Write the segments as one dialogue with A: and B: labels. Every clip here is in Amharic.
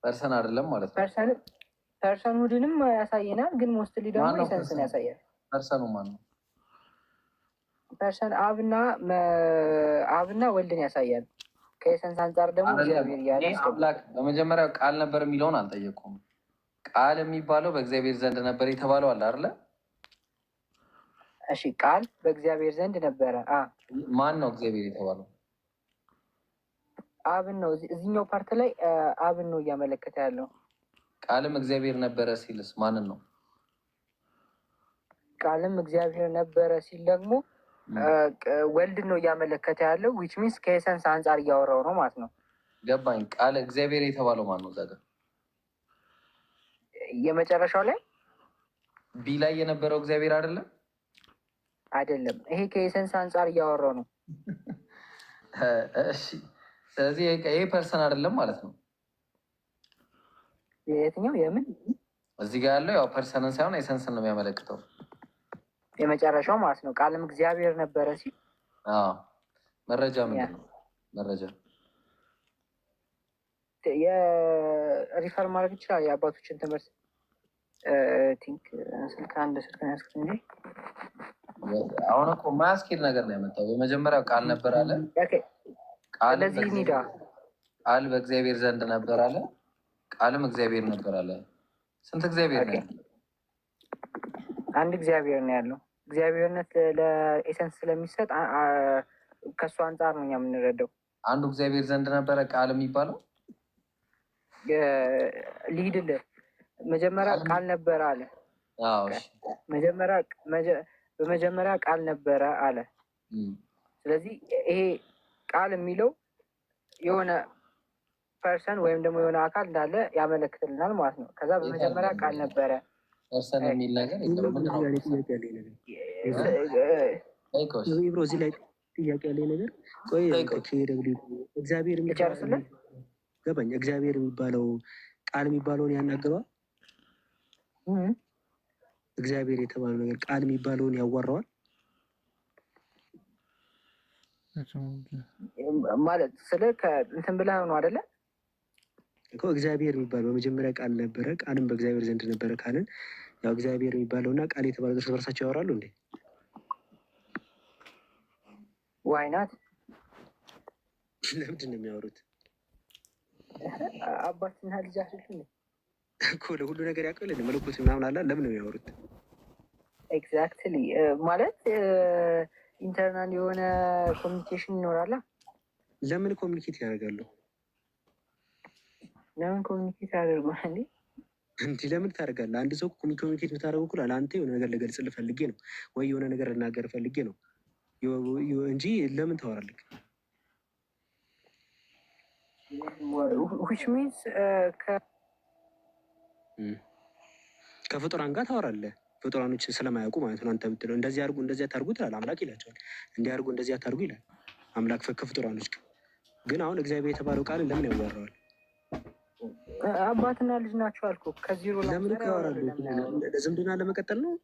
A: ፐርሰን አይደለም ማለት ነው።
B: ፐርሰንሁድንም ያሳየናል፣ ግን ሞስትሊ ደግሞ ኤሰንስን ያሳያል።
A: ፐርሰኑ ማን ነው?
B: ፐርሰን አብና ወልድን ያሳያል። ከኤሰንስ አንጻር ደግሞ እግዚአብሔር እያለ
A: አምላክ በመጀመሪያው ቃል ነበር የሚለውን አልጠየቁም። ቃል የሚባለው በእግዚአብሔር ዘንድ ነበር የተባለው አለ አይደለ?
B: እሺ ቃል በእግዚአብሔር ዘንድ ነበረ።
A: ማን ነው እግዚአብሔር የተባለው?
B: አብን ነው። እዚህኛው ፓርት ላይ አብን ነው እያመለከተ ያለው።
A: ቃልም እግዚአብሔር ነበረ ሲልስ ማንን ነው?
B: ቃልም እግዚአብሔር ነበረ ሲል ደግሞ ወልድን ነው እያመለከተ ያለው። ዊች ሚንስ ከኤሰንስ አንጻር እያወራው ነው ማለት ነው።
A: ገባኝ። ቃል እግዚአብሔር የተባለው ማን ነው? እዛ ጋር
B: የመጨረሻው ላይ
A: ቢ ላይ የነበረው እግዚአብሔር አይደለም?
B: አይደለም። ይሄ ከኤሰንስ አንጻር እያወራው ነው።
A: እሺ፣ ስለዚህ ይሄ ፐርሰን አይደለም ማለት ነው።
B: የትኛው የምን
A: እዚህ ጋር ያለው ያው ፐርሰንን ሳይሆን ኤሰንስን ነው የሚያመለክተው።
B: የመጨረሻው ማለት ነው። ቃልም እግዚአብሔር ነበረ ሲል
A: መረጃ ምንድን ነው? መረጃ
B: የሪፈር ማድረግ ይችላል። የአባቶችን ትምህርት ቲንክ ስልክ አንድ ስልክ ያስኩት እንጂ
A: አሁን እኮ ማያስኬድ ነገር ነው ያመጣው። በመጀመሪያው ቃል ነበር አለ። ቃል በእግዚአብሔር ዘንድ ነበር አለ። ቃልም እግዚአብሔር ነበር አለ። ስንት እግዚአብሔር ነው?
B: አንድ እግዚአብሔር ነው ያለው። እግዚአብሔርነት ለኤሰንስ ስለሚሰጥ ከእሱ አንጻር ነው እኛ የምንረዳው።
A: አንዱ እግዚአብሔር ዘንድ ነበረ ቃል የሚባለው
B: ሊሂድልህ መጀመሪያ ቃል ነበረ አለ። በመጀመሪያ ቃል ነበረ አለ። ስለዚህ ይሄ ቃል የሚለው የሆነ ፐርሰን ወይም ደግሞ የሆነ አካል እንዳለ ያመለክትልናል ማለት ነው። ከዛ በመጀመሪያ ቃል ነበረ
A: ፐርሰን የሚል ነገር
C: እዚህ ላይ ጥያቄ ያለኝ ነገር ቆይ እግዚአብሔር
B: የሚጨርስልን
C: ገባኝ። እግዚአብሔር የሚባለው ቃል የሚባለውን ያናግረዋል። እግዚአብሔር የተባለው ነገር ቃል የሚባለውን ያዋራዋል
B: ማለት ስለ እንትን ብለህ ነው አይደለ?
C: እኮ እግዚአብሔር የሚባለው በመጀመሪያ ቃል ነበረ፣ ቃልም በእግዚአብሔር ዘንድ ነበረ ካልን ያው እግዚአብሔር የሚባለውና ቃል የተባለው እርስ በርሳቸው ያወራሉ እንዴ?
B: ዋይናት
C: ለምንድን ነው የሚያወሩት?
B: አባትና ልጅ አይደል
C: እኮ ለሁሉ ነገር ያውቃል። መለኮት ምናምን አለ። ለምን ነው የሚያወሩት?
B: ኤግዛክትሊ ማለት ኢንተርናል የሆነ ኮሚኒኬሽን ይኖራል።
C: ለምን ኮሚኒኬት ያደርጋሉ?
B: ለምን ኮሚኒኬት ያደርጋሉ
C: እንዲህ ለምን ታደርጋለህ? አንድ ሰው ኮሚኒኬት የምታደርገው እኮ ለአንተ የሆነ ነገር ልገልጽልህ ፈልጌ ነው ወይ የሆነ ነገር ልናገር ፈልጌ ነው እንጂ ለምን ታወራለህ?
B: which means
C: ከፍጡራን ጋር ታወራለህ። ፍጡራኖች ስለማያውቁ ማለት ነው። አንተ ብትለው እንደዚህ አድርጉ እንደዚህ አታርጉ ትላለህ። አምላክ ይላቸዋል። እንዲህ አድርጉ እንደዚህ አታርጉ ይላል አምላክ ከፍጡራኖች። ግን አሁን እግዚአብሔር የተባለው ቃል ለምን ያዋራዋል?
B: አባትና ልጅ ናቸው አልኩ። ከዜሮ
C: ለምን ያወራሉ? ዝምድና ለመቀጠል ነው።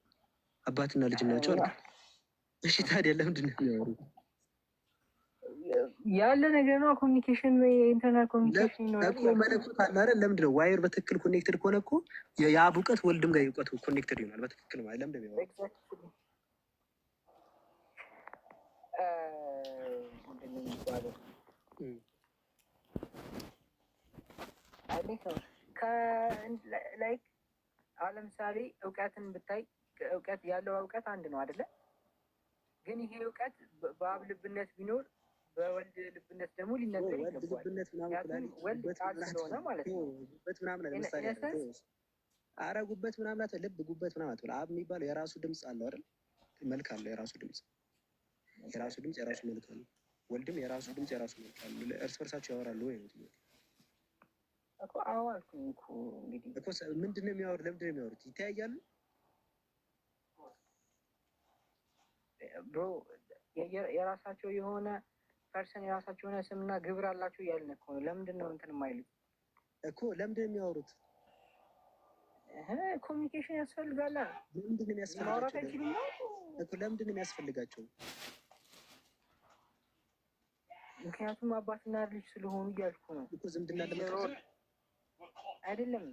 C: አባትና ልጅ ናቸው አልኩ። እሺ ታዲያ ለምንድን ነው የሚያወሩት?
B: ያለ ነገር ነው። ኮሚኒኬሽን ኢንተርናል ኮሚኒኬሽን ነው
C: እኮ መለኮት አለ አይደል? ለምንድን ነው ዋየር በትክክል ኮኔክትድ ከሆነ እኮ የአብ እውቀት ወልድም ጋር እውቀት ኮኔክትድ ይሆናል በትክክል ማለት ለምንድን ነው የሚያወሩት?
B: ላይክ አሁን ለምሳሌ እውቀትን ብታይ እውቀት ያለው እውቀት አንድ ነው አይደለ? ግን ይሄ እውቀት በአብ ልብነት ቢኖር በወልድ ልብነት ደግሞ ሊነገር ይገባል። ወልድ ቃል ስለሆነ ማለት ነው።
C: ጉበት ምናምን ለምሳሌ ኧረ ጉበት ምናምን ልብ ጉበት ምናምን አትበል። አብ የሚባለው የራሱ ድምፅ አለው አይደል? መልክ አለው የራሱ ድምፅ የራሱ መልክ አለው። ወልድም የራሱ ድምፅ የራሱ መልክ አለው። እርስ በርሳቸው ያወራሉ ወይ ነው
B: እኮ? አዎ አልኩኝ እኮ። እንግዲህ
C: እኮ ምንድን ነው የሚያወሩት? ለምንድን ነው የሚያወሩት? ይተያያሉ
B: ብሮ የራሳቸው የሆነ ፐርሰን የራሳቸው የሆነ ስምና ግብር አላቸው እያልን እኮ ነው። ለምንድን ነው እንትን የማይሉት
C: እኮ? ለምንድን ነው የሚያወሩት?
B: ኮሚኒኬሽን ያስፈልጋል።
C: ለምንድን ነው የሚያስፈልጋቸው እኮ? ለምንድን ነው የሚያስፈልጋቸው?
B: ምክንያቱም አባትና ልጅ ስለሆኑ እያልኩ ነው
C: እኮ ዝምድና ለመቀጠል
B: አይደለም።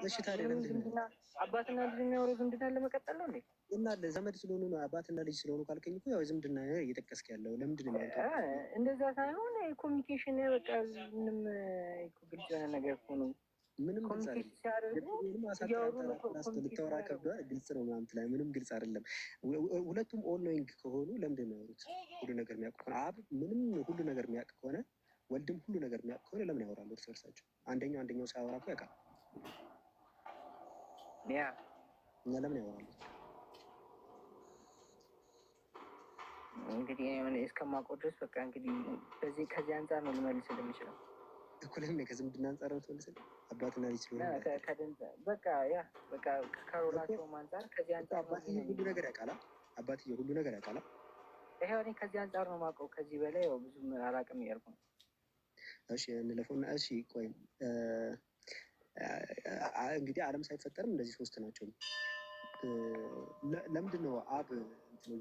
C: እሺ ታዲያ
B: ምንም
C: ለምንድን ነው
B: ዝምድና አባትና ልጅ የሚያወራው ዝምድና ለመቀጠል ነው እንዴ?
C: እና ዘመድ ስለሆኑ ነው አባትና ልጅ ስለሆኑ ካልከኝ እኮ ያው ዝምድና እየጠቀስክ ያለው ለምንድን ነው የሚያወጣው?
B: እንደዛ ሳይሆን ኮሚኒኬሽን በቃ ምንም ግልጽ የሆነ ነገር እኮ ነው።
C: ምንም ግልጽ አይደለም።
B: ሲያደርጉ
C: ልታወራ ከብዷል። ግልጽ ነው ምናምን ትላለህ። ምንም ግልጽ አይደለም። ሁለቱም ኦል ኖዊንግ ከሆኑ ለምንድን ነው ያወሩት? ሁሉ ነገር የሚያውቅ ከሆነ አብ ምንም ሁሉ ነገር የሚያውቅ ከሆነ ወልድም ሁሉ ነገር የሚያውቅ ከሆነ ለምን ያወራሉ እርስ በርሳቸው? አንደኛው ሳያወራ እኮ ያውቃል። እና ለምን ያወራሉ?
B: እንግዲህ እስከማውቀው ድረስ በቃ እንግዲህ ከዚህ አንጻር ነው ልመልስልህ የምችለው።
C: እኩልም ከዝምድና አንጻር ነው ትመልስልህ? አባትና ልጅ ስለሆነ
B: በቃ ከሮላቸውም አንጻር ከዚህ አንጻር
C: አባትዬ ሁሉ ነገር ያውቃል። አባትዬ ሁሉ ነገር ያውቃል።
B: ይኸው እኔ ከዚህ አንጻር ነው የማውቀው። ከዚህ በላይ ያው ብዙም አላውቅም እያልኩ ነው።
C: እሺ እንለፈውና እሺ ቆይ እንግዲህ ዓለም ሳይፈጠርም እንደዚህ ሶስት ናቸው። ለምንድን ነው አብ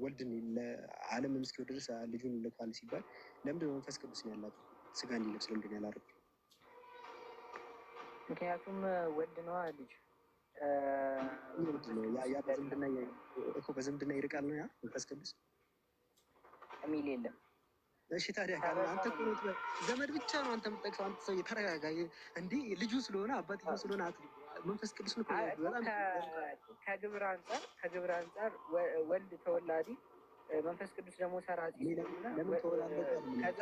C: ወልድን ለዓለምም እስኪወድ ድረስ ልጁን ልኳል ሲባል ለምንድን ነው መንፈስ ቅዱስ ነው ያላቸው ስጋ እንዲለብስ ለምንድን ነው ያላረገው?
B: ምክንያቱም ወልድ ነዋ ልጅ
C: በዝምድና ይርቃል ነው ያ መንፈስ ቅዱስ
B: የሚል የለም።
C: እሺ ታዲያ ካለ አንተ ዘመድ ብቻ ነው አንተ የምጠቅሰው። አንተ ሰው የተረጋጋ እንዲህ ልጁ ስለሆነ አባትዬው ስለሆነ መንፈስ ቅዱስ ነው።
B: ከግብር አንጻር ወልድ ተወላዲ መንፈስ ቅዱስ ደግሞ ሰራጺ
C: ለምን ተወላለደ?
B: ከዛ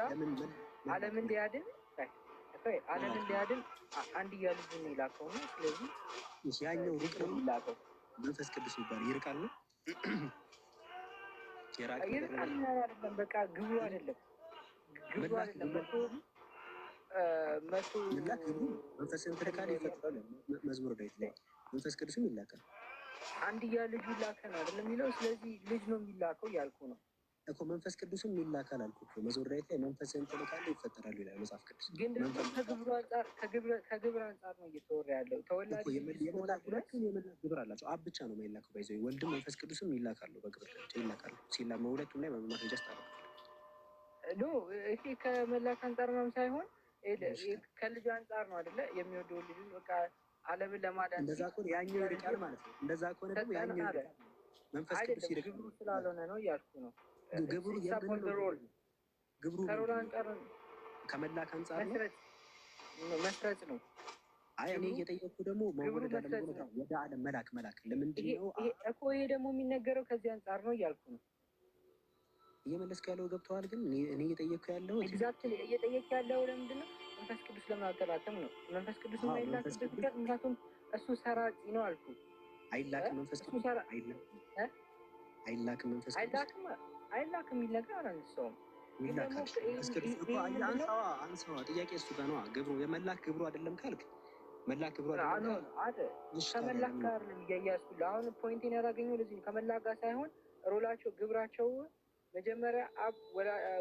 B: ዓለምን ሊያድን አንድያ ልጁን የላከው ነው። ስለዚህ
C: ያኛው ሩቅ ነው የሚላከው መንፈስ ቅዱስ ይባል ይርቃል ነው
B: ይርቃል አይደለም። በቃ ግብሩ አይደለም
C: መንፈስን ትልካል ይፈጥራል። መዝሙር ዳዊት ላይ መንፈስ ቅዱስም ይላካል።
B: አንድያ ልጁ ላከ ነው አይደለም የሚለው። ስለዚህ ልጅ ነው የሚላከው እያልኩ ነው
C: እኮ መንፈስ ቅዱስም ይላካል አልኩ እኮ። መዝሙር ዳዊት ላይ መንፈስን ትልካለህ ይፈጠራሉ ይላል መጽሐፍ ቅዱስ።
B: ግን ደግሞ ከግብር አንጻር ነው እየተወራ ያለው። ተወላጅ
C: የመላክ ግብር አላቸው። አብ ብቻ ነው የማይላከው። ባይዘው ወልድም መንፈስ ቅዱስም ይላካሉ፣ በግብር ደረጃ ይላካሉ። ሁለቱም ላይ ማስረጃ ስታረቁ
B: ይሄ ከመላክ አንጻር ነው ሳይሆን ከልጅ አንጻር ነው አይደለ? የሚወደው ልጅ በቃ ዓለምን ለማዳን
C: እንደዛ ከሆነ ያኛው ይርቃል ማለት ነው። እንደዛ ከሆነ ደግሞ ያኛው ይርቃል። መንፈስ ቅዱስ ይርቃል።
B: ግብሩ ስላልሆነ ነው እያልኩ ነው።
C: ግብሩ
B: ከሮል አንጻር
C: ከመላክ አንጻር ነው
B: መስረጽ ነው።
C: አይ እኔ እየጠየኩ ደግሞ ወደ ዓለም መላክ ለምንድን ነው
B: እኮ? ይሄ ደግሞ የሚነገረው ከዚህ አንጻር ነው እያልኩ ነው።
C: እየመለስኩ ያለው ገብተዋል። ግን እኔ እየጠየኩ ያለው
B: እየጠየኩ ያለው ለምንድን ነው? መንፈስ ቅዱስ ለማገላተም ነው። መንፈስ ቅዱስ የማይላክበት ምክንያት ምክንያቱም እሱ ሰራጺ ነው አልኩ።
C: አይላክም መንፈስ ቅዱስ አይላክም መንፈስ ቅዱስ
B: አይላክም የሚል ነገር አላነሳውም።
C: አንሳዋ ጥያቄ እሱ ጋር ነዋ። ግብሩ የመላክ ግብሩ አይደለም ካልክ መላክ ግብሩ
B: ከመላክ ጋር እያያዝኩልህ አሁን ፖይንቴን ያላገኘው ለዚህ ከመላክ ጋር ሳይሆን ሮላቸው ግብራቸው መጀመሪያ አብ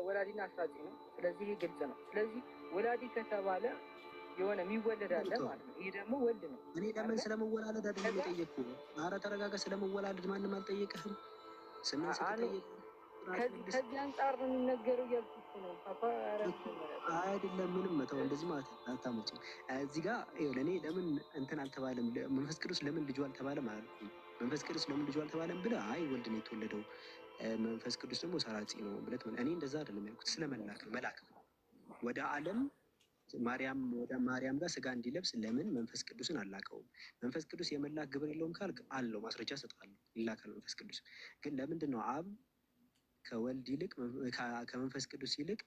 B: ወላዲና አስራጺ ነው። ስለዚህ ይህ ግልጽ ነው። ስለዚህ ወላዲ ከተባለ የሆነ የሚወለድ አለ ማለት ነው። ይህ ደግሞ ወልድ ነው።
C: እኔ ለምን ስለመወላለድ አይደለም የጠየቅኩህ። ኧረ ተረጋጋ። ስለመወላለድ ማንም አልጠየቀህም።
B: ከዚህ አንጻር ነው የሚነገረው እያልኩት ነው።
C: አይደለም ምንም መተው እንደዚህ ማለት አታመጭም። እዚህ ጋር ለእኔ ለምን እንትን አልተባለም? መንፈስ ቅዱስ ለምን ልጁ አልተባለም አላልኩም። መንፈስ ቅዱስ ለምን ልጁ አልተባለም ብለህ አይ ወልድ ነው የተወለደው መንፈስ ቅዱስ ደግሞ ሰራጺ ነው ብለት። እኔ እንደዛ አይደለም ያልኩት። ስለመላክ መላክ ወደ ዓለም ወደ ማርያም ጋር ስጋ እንዲለብስ ለምን መንፈስ ቅዱስን አላከውም? መንፈስ ቅዱስ የመላክ ግብር የለውም ካልክ አለው፣ ማስረጃ እሰጥሃለሁ። ይላካል መንፈስ ቅዱስ። ግን ለምንድን ነው አብ ከወልድ ይልቅ ከመንፈስ ቅዱስ ይልቅ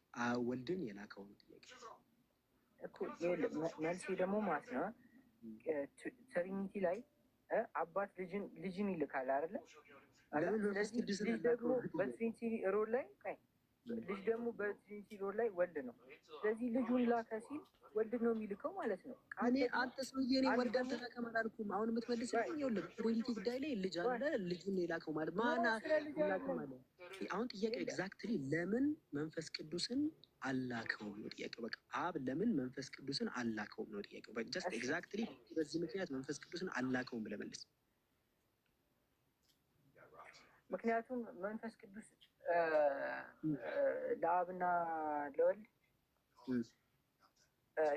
C: ወልድን የላከው?
B: መልሴ ደግሞ ማለት ነው ትሪኒቲ ላይ አባት ልጅን ይልካል አይደለ? ልጅ ደግሞ በትሪኒቲ ሮል ላይ ልጅ ደግሞ በትሪኒቲ ሮል ላይ ወልድ ነው። ስለዚህ ልጁን ላከ ሲል ወልድ ነው የሚልከው ማለት ነው።
C: አንተ ሰውዬ እኔ ወልድ አልተላከም አላልኩም። አሁን የምትመልስልኝ ይኸውልህ ትሪኒቲ ጉዳይ ላይ ልጅ አለ፣ ልጁን የላከው ማለት ማን ላከው ማለት። አሁን ጥያቄው ኤግዛክትሊ ለምን መንፈስ ቅዱስን አላከውም ነው ጥያቄው። በቃ አብ ለምን መንፈስ ቅዱስን አላከውም ነው ጥያቄው። ጀስት ኤግዛክትሊ በዚህ ምክንያት መንፈስ ቅዱስን አላከውም ብለህ መልስ።
B: ምክንያቱም መንፈስ ቅዱስ ለአብና ለወልድ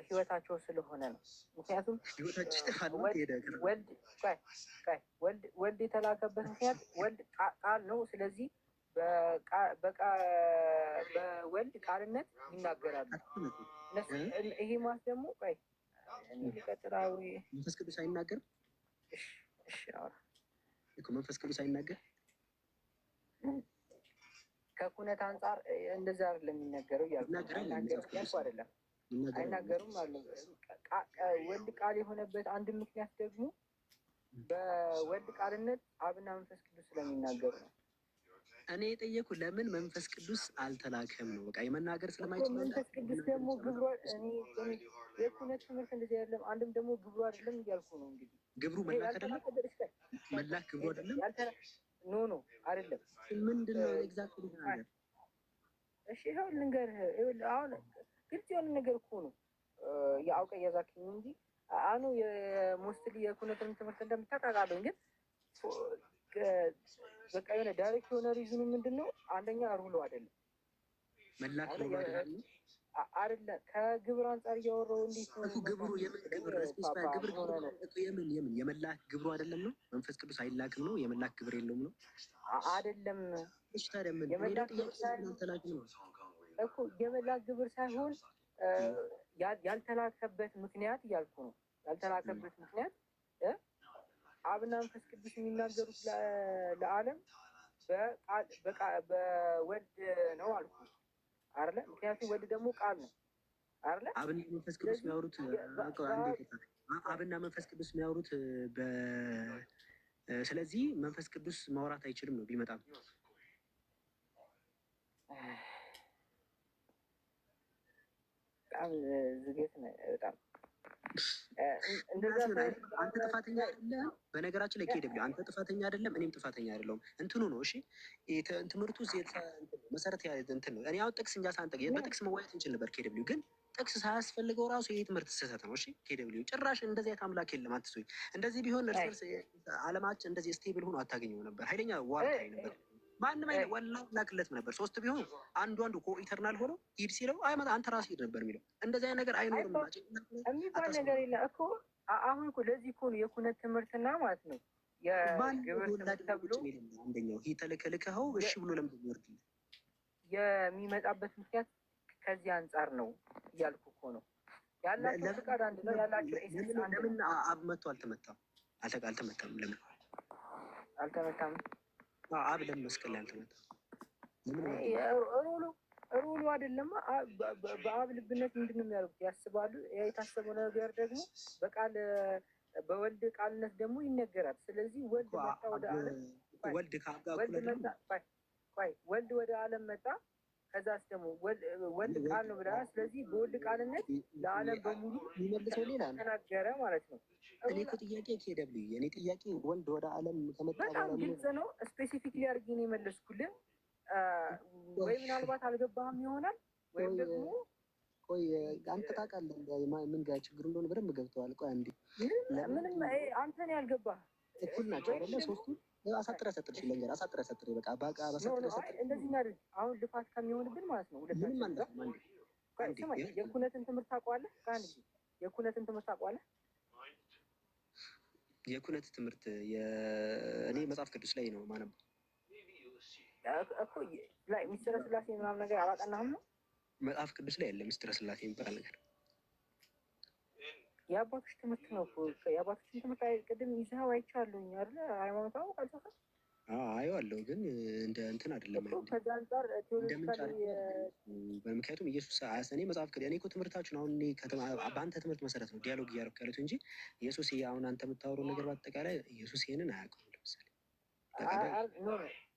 B: ህይወታቸው ስለሆነ ነው። ምክንያቱም ወልድ የተላከበት ምክንያት ወልድ ቃል ነው። ስለዚህ በወልድ ቃልነት ይናገራሉ። ይሄ ማለት ደግሞ ሊቀጥላዊ
C: መንፈስ ቅዱስ አይናገርም። መንፈስ ቅዱስ አይናገር
B: ከኩነት አንጻር እንደዛ አይደለም የሚነገረው እያልኩ አይደለም። አይናገሩም አለ። ወልድ ቃል የሆነበት አንድ ምክንያት ደግሞ በወልድ ቃልነት አብና መንፈስ ቅዱስ ስለሚናገሩ ነው።
C: እኔ የጠየኩ ለምን መንፈስ ቅዱስ አልተላከም ነው። በቃ የመናገር ስለማይችል
B: መንፈስ ቅዱስ ደግሞ ግብሩ የኩነት ትምህርት እንደዚህ አይደለም። አንድም ደግሞ ግብሩ አይደለም እያልኩ ነው። እንግዲህ
C: ግብሩ መላክ አይደለም። መላክ ግብሩ አይደለም።
B: ኖ አይደለም።
C: ምንድን ነው ኤግዛክትሊ ነገር?
B: እሺ ይኸው ልንገርህ። አሁን ግልጽ የሆነ ነገር እኮ ነው የአውቀ እያዛክኝ እንጂ አኑ የሞስትሊ የኩነትን ትምህርት እንደምታውቃለሁ። ግን በቃ የሆነ ዳይሬክት የሆነ ሪዝኑ ምንድን ነው? አንደኛ ሩሎ አይደለም
C: መላክ
B: አይደለም። ከግብር አንጻር እያወራሁ እንዴት ነው
C: ግብሩ? የምን የመላክ ግብሩ አይደለም ነው? መንፈስ ቅዱስ አይላክም ነው? የመላክ ግብር የለውም ነው?
B: አይደለም።
C: እሺ ታዲያ ምን
B: የመላክ ግብር ሳይሆን ያልተላከበት ምክንያት እያልኩ ነው። ያልተላከበት ምክንያት አብና መንፈስ ቅዱስ የሚናገሩት ለዓለም በወልድ ነው አልኩ አይደለ? ምክንያቱም ወልድ ደግሞ ቃል ነው አይደለ?
C: አብና መንፈስ ቅዱስ የሚያወሩት አብና መንፈስ ቅዱስ የሚያወሩት ስለዚህ መንፈስ ቅዱስ ማውራት አይችልም ነው ቢመጣም።
B: በጣም ዝጌት ነው በጣም
C: አንተ ጥፋተኛ አይደለም። በነገራችን ላይ ኬደብሊው አንተ ጥፋተኛ አይደለም፣ እኔም ጥፋተኛ አይደለሁም። እንትኑ ነው እሺ። ትምህርቱ መሰረት እንትን ነው። እኔ አሁን ጥቅስ እንጃ ሳንጠቅ በጥቅስ መዋየት እንችል ነበር። ኬደብሊው ግን ጥቅስ ሳያስፈልገው ራሱ ይሄ ትምህርት ስህተት ነው። እሺ ኬደብሊው ጭራሽ እንደዚህ አይነት አምላክ የለም አትስቶኝ። እንደዚህ ቢሆን እርስ በርስ አለማችን እንደዚህ ስቴብል ሆኖ አታገኘው ነበር። ኃይለኛ ዋርታ ነበር። ማንም አይነት ወላ ላክለትም ነበር። ሶስት ቢሆኑ አንዱ ኮ ኢተርናል ሆኖ ሂድ ሲለው አይመጣ አንተ ራስህ ሂድ ነበር የሚለው። እንደዚህ አይነት ነገር አይኖርም
B: የሚባል ነገር የለ እኮ። አሁን እኮ ለዚህ እኮ ነው የኩነት ትምህርትና ማለት ነው የግብር ትምህርት ተብሎ
C: አንደኛው ይህ ተልከልከኸው እሺ ብሎ ለምንድን ነው ይወርድ
B: የሚመጣበት ምክንያት ከዚህ አንጻር ነው እያልኩ እኮ ነው። ያላቸው ፍቃድ አንድ ነው ያላቸው ኤሰንስ አንድ ነው።
C: ለምን አብ መጥቶ አልተመታም? አልተመታም። ለምን
B: አልተመታም?
C: አብ ለምን መስቀል ላይ አልተመታም?
B: ሩሉ አይደለም። በአብ ልብነት ምንድን ነው የሚያደርጉት? ያስባሉ። የታሰበው ነገር ደግሞ በቃል በወልድ ቃልነት ደግሞ ይነገራል። ስለዚህ ወልድ መጣ ወደ ዓለም ወልድ ወደ ዓለም መጣ። ከዛስ ደግሞ ወልድ ቃል ነው ብለናል። ስለዚህ በወልድ ቃልነት ለዓለም በሙሉ
C: የሚመልሰው ሌላ
B: ተናገረ ማለት ነው።
C: እኔ እኮ ጥያቄ ኬደብልዩ የእኔ ጥያቄ ወልድ ወደ ዓለም ከመጣ
B: በጣም ግልጽ ነው። ስፔሲፊክሊ አድርጌ ነው የመለስኩልህ። ወይ ምናልባት አልገባህም ይሆናል ወይም ደግሞ
C: ቆይ አንተ ታውቃለህ ምን ጋር ችግሩ እንደሆነ በደንብ ገብተዋል። ቆይ አንዴ
B: ምንም አንተ ነው ያልገባህ።
C: እኩል ናቸው አይደለ? ሶስቱ አሳጥረህ ሰጥረሽ ለንገር አሳጥረህ ሰጥረህ በቃ በሳጥረህ ሰጥረህ
B: እንደዚህ እናድርግ። አሁን ልፋት ከሚሆንብን ማለት ነው
C: ምንም አንድ
B: የኩነትን ትምህርት ታውቀዋለህ? ከአንድ ጊዜ የኩነትን ትምህርት ታውቀዋለህ?
C: የኩነት ትምህርት እኔ መጽሐፍ ቅዱስ ላይ ነው ማነው
B: እኮ ላይ ሚስጥረ ስላሴ ምናምን ነገር አላጠናህም ነው?
C: መጽሐፍ ቅዱስ ላይ ያለ ሚስጥረ ስላሴ የሚባል ነገር
B: የአባቶች ትምህርት ነው እኮ። የአባቶችን ትምህርት ቅድም ይዘኸው አይቻለሁኝ አይደለ? ሃይማኖታዊ ካልሰፈ
C: አየዋለሁ ግን እንደ እንትን አይደለም።
B: ከዛ አንጻር
C: ምክንያቱም ኢየሱስ እኔ መጽሐፍ እኔ እኮ ትምህርታችሁን አሁን በአንተ ትምህርት መሰረት ነው ዲያሎግ እያደረኩ ያሉት እንጂ ኢየሱስ አሁን አንተ የምታወራው ነገር በአጠቃላይ ኢየሱስ ይሄንን አያውቅም። ለምሳሌ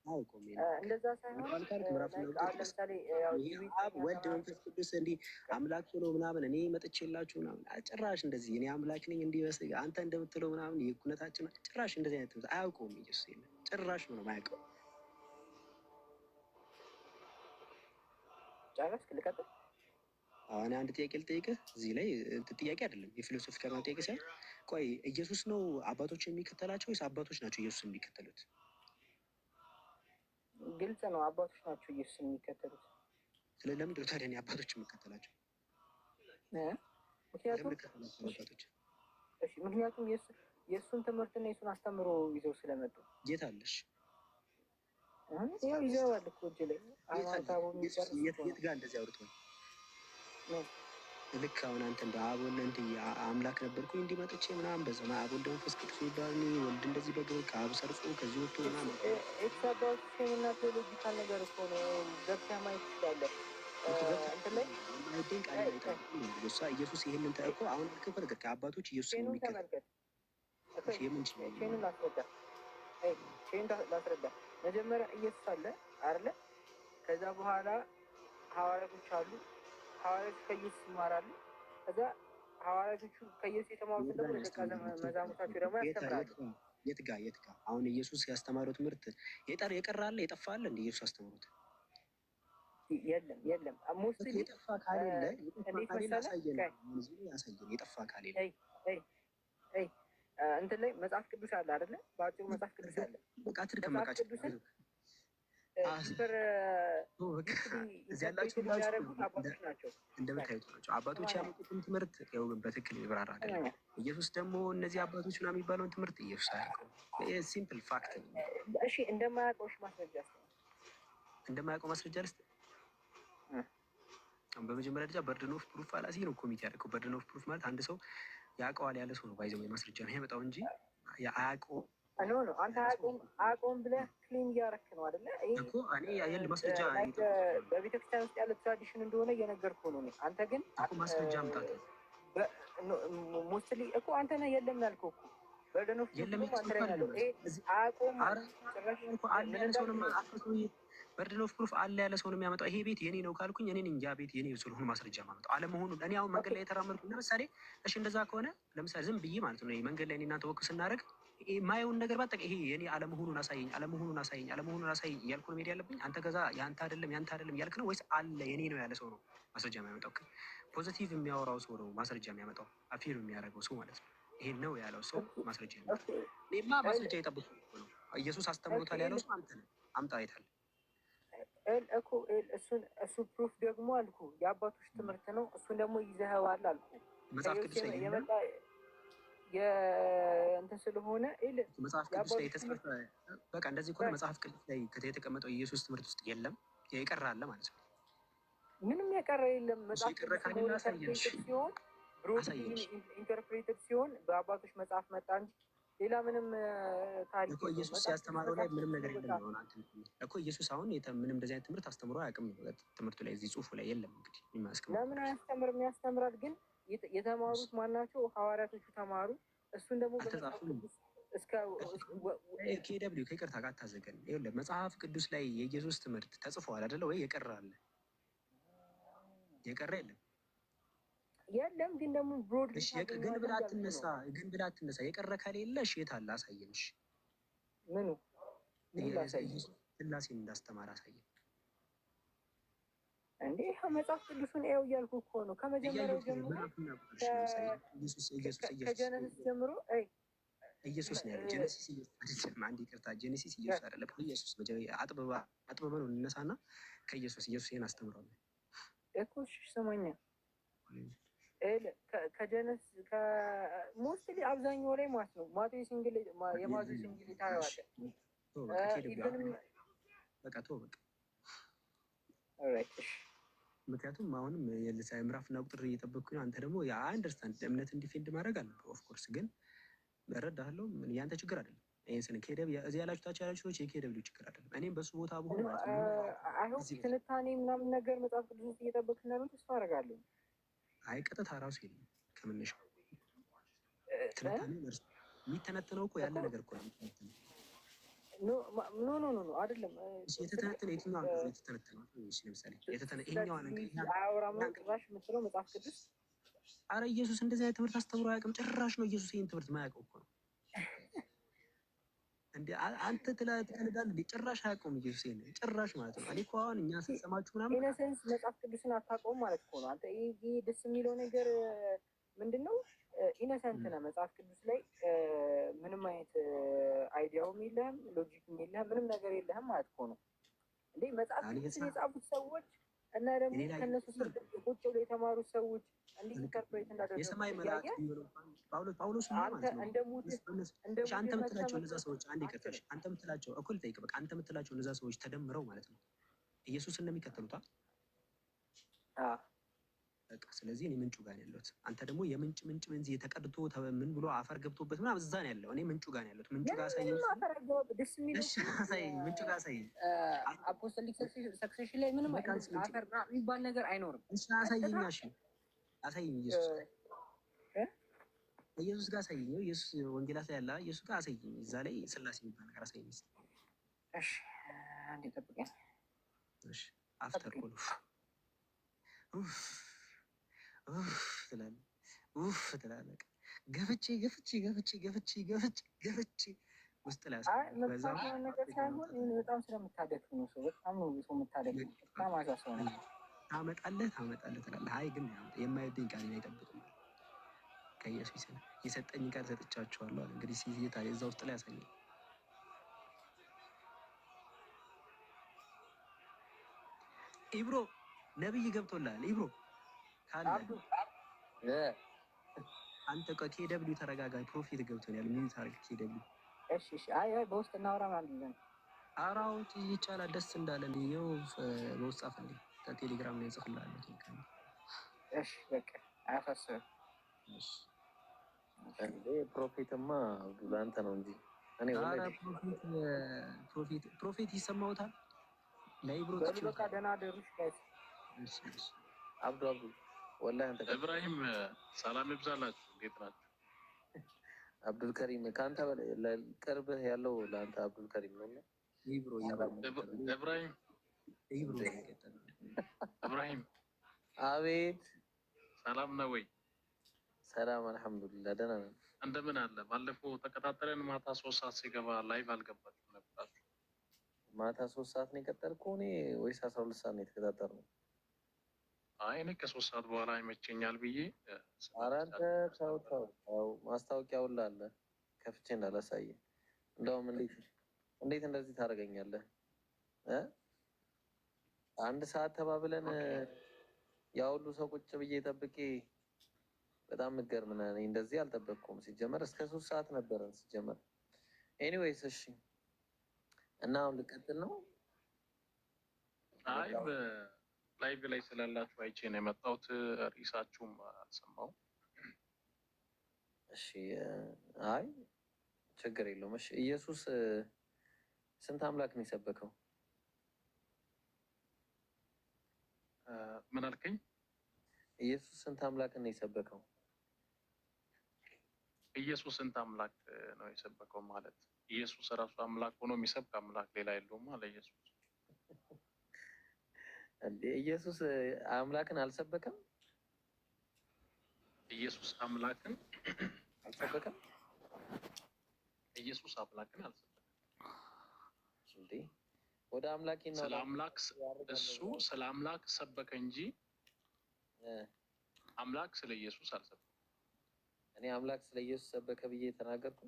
C: አያውቅም።
B: እንደዛ ሳይሆን ለምሳሌ
C: ወልድ መንፈስ ቅዱስ እንዲህ አምላክ ሆኖ ምናምን እኔ መጥቼላችሁ ምናምን ጭራሽ እንደዚህ እኔ አምላክ ነኝ እንዲህ አንተ እንደምትለው ምናምን የኩነታችን ጭራሽ እንደዚህ አይነት አያውቀውም። ኢየሱስ ጭራሽ ነው የማያውቀው።
B: ጨረስክ? ልቀጥል?
C: እኔ አንድ ጥያቄ ልጠይቅህ። እዚህ ላይ ጥያቄ አይደለም የፊሎሶፊካል ነው ጥያቄ ሳይሆን፣ ቆይ ኢየሱስ ነው አባቶች የሚከተላቸው ወይስ አባቶች ናቸው ኢየሱስ የሚከተሉት?
B: ግልጽ ነው፣ አባቶች ናቸው ኢየሱስ የሚከተሉት።
C: ስለዚህ ለምንድን ነው ታዲያ እኔ አባቶች የምከተላቸው?
B: ምክንያቱም የእሱን ትምህርትና የእሱን አስተምሮ ይዘው ስለመጡ
C: የት አለሽ?
B: ያው ይዘዋል እኮ እጅ ላይ
C: የት ጋር እንደዚህ አውርቷል? ልክ አሁን አንተ እንደ አብ ወልድ እንዲህ አምላክ ነበርኩኝ እንዲህ መጥቼ ምናምን በዛ አብ ወልድ መንፈስ ቅዱስ የሚባል ወልድ እንደዚህ በግ ከአብ ሰርጾ ከዚህ ወጥቶ ምናምን
B: ኤክሳባሽንና ቴዎሎጂካል ነገር እኮ ነው። ገብተህ ማየት ትችላለህ።
C: ማይደንቅ እሷ ኢየሱስ ይህንን ተእኮ አሁን አልከፈ ነገር ከአባቶች ኢየሱስ
B: ተመልከት። ቼኑን ላስረዳ። መጀመሪያ ኢየሱስ አለ አይደለ? ከዛ በኋላ ሐዋርያቶች አሉ። ሐዋርያቶች ከኢየሱስ ይማራሉ። ከዛ ሐዋርያቶቹ ከኢየሱስ የተማሩትን ደግሞ ለደቀ መዛሙርታቸው ደግሞ ያስተምራሉ።
C: የት ጋ አሁን ኢየሱስ ያስተማረው ትምህርት የቀረ አለ የጠፋ አለ? እንደ ኢየሱስ አስተምሮት
B: የለም።
C: የጠፋ ካሌለ ያሳየን። የጠፋ ካሌለ
B: እንትን ላይ መጽሐፍ ቅዱስ አለ አይደለ? በአጭሩ መጽሐፍ ቅዱስ አለ።
C: መጽሐፍ ቅዱስን እንደምታዩት ናቸው አባቶች ያመጡትን ትምህርት በትክክል ይብራራ አይደለም። ኢየሱስ ደግሞ እነዚህ አባቶች ምናምን የሚባለውን ትምህርት ኢየሱስ አያውቀውም። ሲምፕል ፋክት ነው።
B: እሺ እንደማያውቀው
C: ማስረጃ ልስጥ። በመጀመሪያ ደረጃ በርደን ኦፍ ፕሩፍ ፋላሲ ነው ኮሚቴ ያደረገው። በርደን ኦፍ ፕሩፍ ማለት አንድ ሰው ያውቀዋል ያለ ሰው ነው ባይዘው ማስረጃ ነው ያመጣው እንጂ አያውቀውም።
B: አንተ አያውቀውም ብለህ ክሌም እያደረክ ነው አይደለ?
C: እኮ እኔ የለ ማስረጃ
B: በቤተክርስቲያን ውስጥ ያለ ትራዲሽን እንደሆነ እየነገርኩህ ነው። አንተ ግን
C: ማስረጃ አምጣት
B: ሞስትሊ እኮ አንተ ነህ የለም ያልከው እኮ በርደን ኦፍ ፕሩፍ አያውቀውም
C: በርደን ኦፍ ፕሩፍ አለ ያለ ሰው ነው የሚያመጣው። ይሄ ቤት የኔ ነው ካልኩኝ እኔ እንጃ ቤት የኔ ስለሆነ ማስረጃ ማመጣው አለመሆኑን እኔ አሁን መንገድ ላይ የተራመድኩ ለምሳሌ እሺ እንደዛ ከሆነ ለምሳሌ ዝም ብዬ ማለት ነው መንገድ ላይ እናንተ ወክ ስናደርግ ማየውን ነገር ባጠቀ ይሄ የኔ አለመሆኑን አሳየኝ እያልኩ ነው መሄድ ያለብኝ። አንተ ገዛ ያንተ አይደለም እያልክ ነው ወይስ አለ የኔ ነው ያለ ሰው ነው ማስረጃ የሚያመጣው? ፖዚቲቭ የሚያወራው ሰው ነው ማስረጃ የሚያመጣው፣ አፊር የሚያደርገው ሰው ማለት ነው። ይሄን ነው ያለው ሰው ማስረጃ ያመጣው። እኔማ ማስረጃ የጠበኩ ነው። ኢየሱስ አስተምሮታል ያለው ሰው አንተ ነህ። አምጣ አይታል
B: እሱ ፕሩፍ ደግሞ አልኩ የአባቶች ትምህርት ነው። እሱን ደግሞ ይዘኸዋል አልኩ
C: መጽሐፍ ቅዱስ ላይ
B: እንትን ስለሆነ
C: መጽሐፍ ቅዱስ ላይ የተጻፈ በቃ እንደዚህ ከሆነ መጽሐፍ ቅዱስ ላይ የተቀመጠው የኢየሱስ ትምህርት ውስጥ የለም የቀረ አለ ማለት ነው።
B: ምንም የቀረ የለም። መጽሐፍ ቅዱስ ሲሆን ኢንተርፕሬትድ ሲሆን በአባቶች መጽሐፍ መጣ እንጂ ሌላ ምንም ታሪክ
C: እኮ ኢየሱስ ሲያስተማረው ላይ ምንም ነገር የለም ነው እኮ ኢየሱስ አሁን ምንም እንደዚህ አይነት ትምህርት አስተምሮ አያውቅም። ትምህርቱ ላይ እዚህ ጽሁፉ ላይ የለም። እንግዲህ
B: ለምን አያስተምርም? ያስተምራል። ግን የተማሩት ማናቸው? ሐዋርያቶቹ ተማሩ። እሱን ደግሞ
C: ኬደብሊው ከይቅርታ ጋር አታዘገን። ይኸውልህ መጽሐፍ ቅዱስ ላይ የኢየሱስ ትምህርት ተጽፏል አይደለ ወይ? የቀረ አለ? የቀረ
B: የለም። ግን ደግሞ ብሮድ
C: ግን ብላ አትነሳ። የቀረ ከሌለ እሺ የት አለ? አሳየን። እሺ
B: ምኑ
C: ስላሴን እንዳስተማር አሳየን እንዴ?
B: መጽሐፍ ቅዱስን ያው እያልኩ እኮ ነው። ከመጀመሪያው ጀምሮ ከጀነሲስ ጀምሮ
C: ኢየሱስ ነው ያለው። ጀነሲስ አንድ ይቅርታ፣ ጀነሲስ ኢየሱስ አይደለም። ኢየሱስ አጥበበ ነው እንነሳና ከኢየሱስ ይሄን አስተምሯል
B: እኮ። እሺ ሰማኛ ከጀነስ ሞስትሊ አብዛኛው ላይ ማለት ነው ማቴዎስ እንግሊ የማቴዎስ እንግሊ ታየዋለህ።
C: ምክንያቱም አሁንም ምዕራፍና ቁጥር እየጠበቅኩኝ አንተ ደግሞ የአንደርስታንድ እምነትን ዲፌንድ ማድረግ አለ። ኦፍኮርስ ግን እረዳለሁ። ያንተ ችግር አይደለም። ይህን እዚህ ያላችሁ ታች ያላችሁ ሰዎች የኬደብሊው ችግር አይደለም። እኔም በሱ ቦታ ብሆን
B: ትንታኔ ምናምን ነገር መጽሐፍ ቅዱስ ውስጥ እየጠበቅክ እንዳሉ ተስፋ አደርጋለሁ።
C: አይ ቀጥታ ራሱ የለም ከመነሻው ትንታኔ የሚተነትነው እኮ ያለ ነገር እኮ ነው።
B: ኖ አይደለም።
C: የተተነተነ የትኛው የተተነተነው? ለምሳሌ ይሄኛው
B: አያወራም ጭራሽ የምትለው መጽሐፍ ቅዱስ።
C: አረ ኢየሱስ እንደዚህ አይነት ትምህርት አስተምሮ አያውቅም ጭራሽ ነው። ኢየሱስ ይህን ትምህርት ማያውቀው እኮ ነው እንዴ? አንተ ትቀልዳለህ እንዴ? ጭራሽ አያውቀውም ኢየሱስ ይሄን ጭራሽ ማለት ነው። እኔ እኮ አሁን እኛ ስንሰማችሁ ምናምን
B: ኢነሰንስ መጽሐፍ ቅዱስን አታውቀውም ማለት እኮ ነው። አንተ ይሄ ደስ የሚለው ነገር ምንድን ነው? ኢነሰንት ነህ። መጽሐፍ ቅዱስ ላይ ምንም አይነት አይዲያውም የለህም፣ ሎጂክም የለህም፣ ምንም ነገር የለህም ማለት እኮ ነው እንዴ? መጽሐፍ ቅዱስን የጻፉት ሰዎች እና ደግሞ ከነሱ ስር ቁጭ ብሎ የተማሩት ሰዎች እንዲህ ኢንተርፕሬት እንዳደረጉ
C: የሰማይ መልአክ ጳውሎስ ማለት ነው። አንተ የምትላቸው እነዛ ሰዎች አንድ ይቅርታሽ፣ አንተ የምትላቸው እኩል ጠይቅ። በቃ አንተ የምትላቸው እነዛ ሰዎች ተደምረው ማለት ነው ኢየሱስን ነው የሚከተሉት። በቃ ስለዚህ እኔ ምንጩ ጋር ነው ያለሁት። አንተ ደግሞ የምንጭ መንዝ የተቀድቶ ምን ብሎ አፈር ገብቶበት ምናምን እዛ ነው ያለው። እኔ ምንጩ ጋር ነው ያለሁት። ምንጩ ጋር ሳይ ምንጩ ጋር ሳይ
B: አፖስቶሊክ ሰክሴሽን ላይ ምንም አፈር የሚባል ነገር አይኖርም።
C: አሳየኝ፣ አሳየኝ ኢየሱስ ጋር አሳየኝ። ኢየሱስ ወንጌላት ላይ ያለ ኢየሱስ ጋር አሳየኝ። እዛ ላይ ስላሴ የሚባል ነገር አሳየኝ።
B: እሺ አንዴ ጠብቀኝ።
C: እሺ አፍተር ኦል ትላለህ። ገፍቼ ውስጥ ላይ
B: ነገር ሳይሆን በጣም ስለምታደግ ነው። ሰው በጣም ነው ሰው የምታደግ በጣም ሰው ነው።
C: ታመጣለህ ትላለህ። አይ ግን የማይወደኝ ቃል አይጠብቅም። ከኢየሱስ የሰጠኝ ቃል ሰጥቻቸዋለሁ። እንግዲህ ሲታ እዛ ውስጥ ላይ ያሳየኝ። ኢብሮ ነብይ ገብቶልሃል። ኢብሮ አንተ ከኬደብሊው ተረጋጋኝ። ፕሮፊት ገብቶኛል። ምን ታርግ ኬደብሊው?
B: እሺ አይ በውስጥ እናውራ ማለት ነው።
C: አራውት ይቻላል። ደስ እንዳለን ይኸው በውስጥ አፈልግ ከቴሌግራም ላይ ጽፍላለሁ።
B: እሺ በቃ አያሳስብም።
C: እሺ
A: እንዴ ፕሮፊትማ ለአንተ ነው እንጂ እኔ
C: ፕሮፊት ይሰማውታል። ለኢብሮ
B: በቃ ደህና ደሩሽ ጋይስ።
C: እሺ
A: አብዱ ወላሂ አንተ
D: ኢብራሂም ሰላም ይብዛላችሁ። እንዴት ናችሁ?
A: አብዱል ከሪም ከአንተ በላይ ቅርብህ ያለው ለአንተ አብዱል ከሪም ነው።
D: ኢብራሂም
A: አቤት፣
D: ሰላም ነው ወይ?
A: ሰላም አልሐምዱሊላህ ደህና ነን።
D: እንደምን አለ? ባለፈው ተቀጣጠረን ማታ 3 ሰዓት ሲገባ ላይቭ አልገባችሁም ነበራችሁ?
A: ማታ 3 ሰዓት ነው የቀጠልኩህ እኔ ወይስ 12 ሰዓት ነው የተቀጣጠርነው?
D: አይ እኔ ከ3 ሰዓት በኋላ ይመቸኛል ብዬ።
A: ኧረ አንተ ተው ማስታወቂያውን ላለ ከፍቼ እንዳላሳየህ። እንደውም እንዴት እንደዚህ ታደርገኛለህ? አንድ ሰዓት ተባብለን ያ ሁሉ ሰው ቁጭ ብዬ ጠብቄ በጣም ምገርም ነህ። እኔ እንደዚህ አልጠበቅኩም። ሲጀመር እስከ 3 ሰዓት ነበረን ሲጀመር። ኤኒዌይስ እሺ። እና አሁን ልቀጥል ነው?
D: አይ ላይቭ ላይ ስላላችሁ አይቼ ነው የመጣሁት። ርዕሳችሁም አልሰማሁም።
A: እሺ አይ ችግር የለውም። እሺ ኢየሱስ ስንት አምላክ ነው የሰበከው?
D: ምን አልከኝ?
A: ኢየሱስ ስንት አምላክ ነው የሰበከው?
D: ኢየሱስ ስንት አምላክ ነው የሰበከው ማለት ኢየሱስ ራሱ አምላክ ሆኖ የሚሰብክ አምላክ ሌላ የለውም አለ ኢየሱስ።
A: እንዴ ኢየሱስ አምላክን አልሰበከም?
D: ኢየሱስ አምላክን
A: አልሰበከም?
D: ኢየሱስ አምላክን አልሰበከም።
A: እንዴ ወደ አምላኬና
D: ስለ አምላክ እሱ ስለ አምላክ ሰበከ እንጂ አምላክ ስለ ኢየሱስ አልሰበከም።
A: እኔ አምላክ ስለ ኢየሱስ ሰበከ ብዬ ተናገርኩ?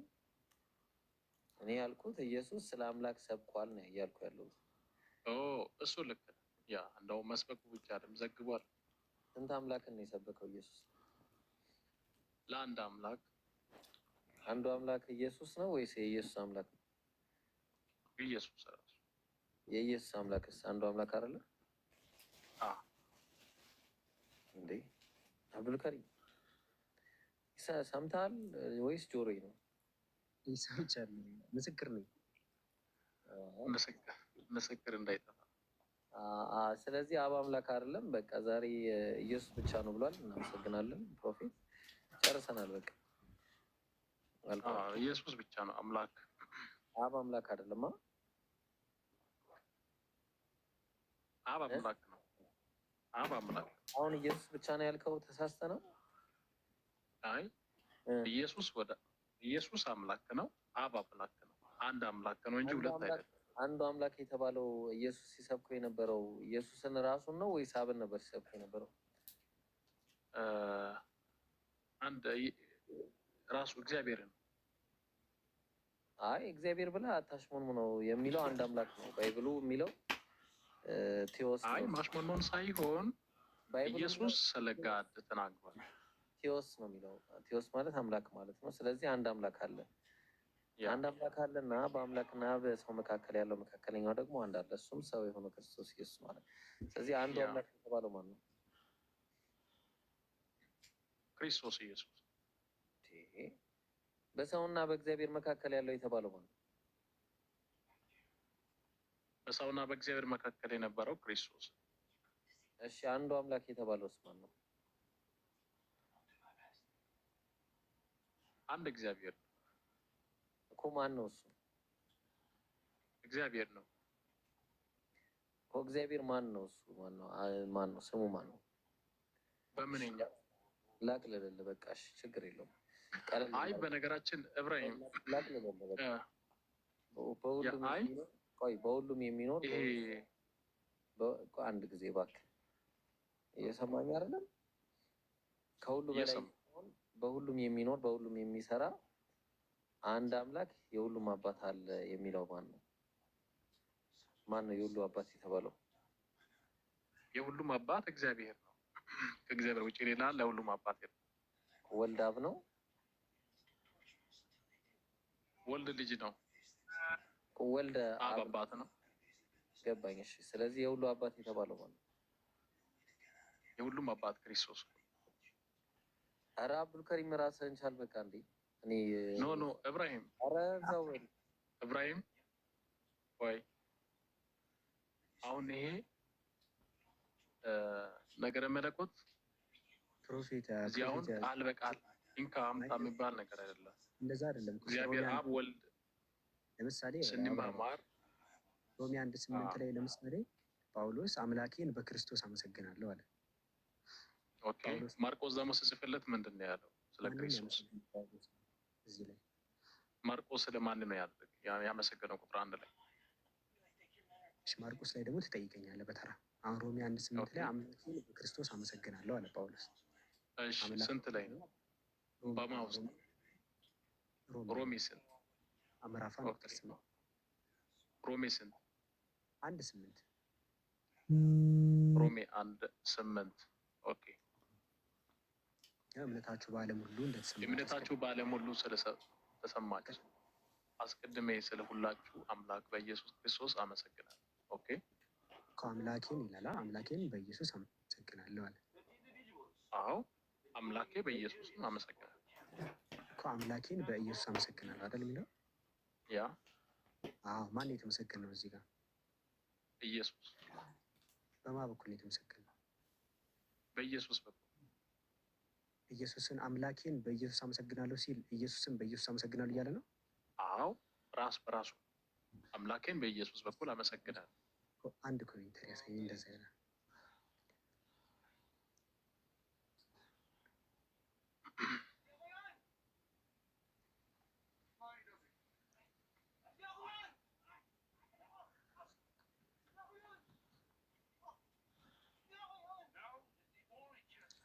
A: እኔ ያልኩት ኢየሱስ ስለ አምላክ ሰብኳል ነው እያልኩ ያለሁት።
D: እሱ ልክ ነው። ያ እንደው መስበኩ ብቻ አይደለም ዘግቧል።
A: ስንት አምላክን ነው የሰበከው ኢየሱስ?
D: ለአንድ አምላክ።
A: አንዱ አምላክ ኢየሱስ ነው ወይስ የኢየሱስ አምላክ ነው?
D: ኢየሱስ ራሱ።
A: የኢየሱስ አምላክስ አንዱ አምላክ አይደለ? እንዴ አብዱል ከሪም ሰምተሃል ወይስ ጆሮዬ ነው?
C: ሰምቻለሁ። ምስክር ነኝ።
D: ምስክር እንዳይጠፋ።
A: ስለዚህ አብ አምላክ አይደለም። በቃ ዛሬ ኢየሱስ ብቻ ነው ብሏል። እናመሰግናለን ፕሮፌት። ጨርሰናል። በቃ
D: ኢየሱስ ብቻ ነው አምላክ።
A: አብ አምላክ አይደለም።
D: አብ አምላክ ነው። አብ አምላክ።
A: አሁን ኢየሱስ ብቻ ነው ያልከው ተሳስተ ነው?
D: አይ ኢየሱስ አምላክ ነው። አብ አምላክ ነው። አንድ አምላክ ነው እንጂ ሁለት አይደለም።
A: አንዱ አምላክ የተባለው ኢየሱስ ሲሰብከው የነበረው ኢየሱስን ራሱን ነው ወይስ አብን ነበር ሲሰብከው የነበረው?
D: አንድ ራሱ እግዚአብሔርን።
A: አይ እግዚአብሔር ብለህ አታሽሞንሙነው። የሚለው አንድ አምላክ ነው ባይብሉ የሚለው ቴዎስ
D: አይ
A: ነው
D: ማሽሞንሞን ሳይሆን
A: ባይብሉ
D: ኢየሱስ ስለ ጋድ ተናግሯል።
A: ቴዎስ ነው የሚለው። ቴዎስ ማለት አምላክ ማለት ነው። ስለዚህ አንድ አምላክ አለ። አንድ አምላክ አለ እና በአምላክና በሰው መካከል ያለው መካከለኛው ደግሞ አንድ አለ። እሱም ሰው የሆነ ክርስቶስ ኢየሱስ ማለት። ስለዚህ አንዱ አምላክ የተባለው ማን ነው?
D: ክርስቶስ ኢየሱስ።
A: በሰውና በእግዚአብሔር መካከል ያለው የተባለው ማን ነው?
D: በሰውና በእግዚአብሔር መካከል የነበረው ክርስቶስ።
A: እሺ አንዱ አምላክ የተባለው ማን ነው?
D: አንድ እግዚአብሔር
A: እኮ ማን ነው እሱ?
D: እግዚአብሔር ነው
A: እኮ። እግዚአብሔር ማን ነው እሱ? ማን ነው ስሙ? ማን ነው?
D: በምንኛ
A: ላቅልልል። በቃ እሺ ችግር የለውም።
D: አይ በነገራችን እብራሂም
A: በሁሉም የሚኖር አንድ ጊዜ እባክህ እየሰማኝ አይደለም? ከሁሉ በላይ በሁሉም የሚኖር በሁሉም የሚሰራ አንድ አምላክ የሁሉም አባት አለ የሚለው ማን ነው? ማን ነው የሁሉ አባት የተባለው?
D: የሁሉም አባት እግዚአብሔር ነው። ከእግዚአብሔር ውጭ ሌላ ለሁሉም አባት የለም።
A: ወልድ አብ ነው።
D: ወልድ ልጅ ነው።
A: ወልድ
D: አብ አባት ነው።
A: ገባኝ። እሺ ስለዚህ የሁሉ አባት የተባለው ማለት ነው?
D: የሁሉም አባት ክርስቶስ።
A: ኧረ አብዱልከሪም ራስህን ቻል። በቃ እንዴ እኔ
D: ኖ እብራሂም፣
A: ኧረ እዛው
D: እብራሂም ወይ አሁን ይሄ ነገረ መለኮት
C: ፕሮፌት
D: እዚህ አሁን ቃል በቃል ኢንካ አምጣ የሚባል ነገር አይደለም።
C: እንደዛ አይደለም።
D: እግዚአብሔር አብ ወልድ
C: ለምሳሌ
D: ስንማማር
C: ሮሜ 1:8 ላይ ለምሳሌ ጳውሎስ አምላኬን በክርስቶስ አመሰግናለሁ አለ።
D: ኦኬ ማርቆስ ደግሞ ሲጽፍለት ምንድን ነው ያለው? ስለ ክርስቶስ
C: እዚህ ላይ
D: ማርቆስ ስለማን ነው ያመሰገነው? ቁጥር 1 ላይ
C: ማርቆስ ላይ ደግሞ ትጠይቀኛለህ በተራ። አሁን ሮሜ 1:8 ላይ አምላኬን በክርስቶስ አመሰግናለሁ አለ ጳውሎስ።
D: እሺ ስንት ላይ ነው? በማን ውስጥ? ሮሜ ስንት?
C: ምዕራፍ 1
D: ሮሜ ስንት?
C: 1:8
D: ሮሜ 1:8 ኦኬ።
C: እምነታችሁ በዓለም ሁሉ እንደተሰማች
D: እምነታችሁ በዓለም ሁሉ ስለተሰማች አስቀድሜ ስለ ሁላችሁ አምላክ በኢየሱስ ክርስቶስ አመሰግናለሁ። ኦኬ
C: አምላኬን ይላል። አምላኬን በኢየሱስ አመሰግናለሁ አለ።
D: አዎ አምላኬ በኢየሱስ አመሰግናለሁ
C: አምላኬን በኢየሱስ አመሰግናለሁ አይደል የሚለው?
D: ያ
C: አዎ። ማን ነው የተመሰገነው እዚህ ጋር?
D: ኢየሱስ።
C: በማ በኩል ነው የተመሰገነው?
D: በኢየሱስ በኩል።
C: ኢየሱስን አምላኬን በኢየሱስ አመሰግናለሁ ሲል ኢየሱስን በኢየሱስ አመሰግናለሁ እያለ ነው?
D: አዎ ራስ በራሱ አምላኬን በኢየሱስ በኩል አመሰግናለሁ።
C: አንድ ኮሜንተሪ ያሳየኝ እንደዛ ይላል።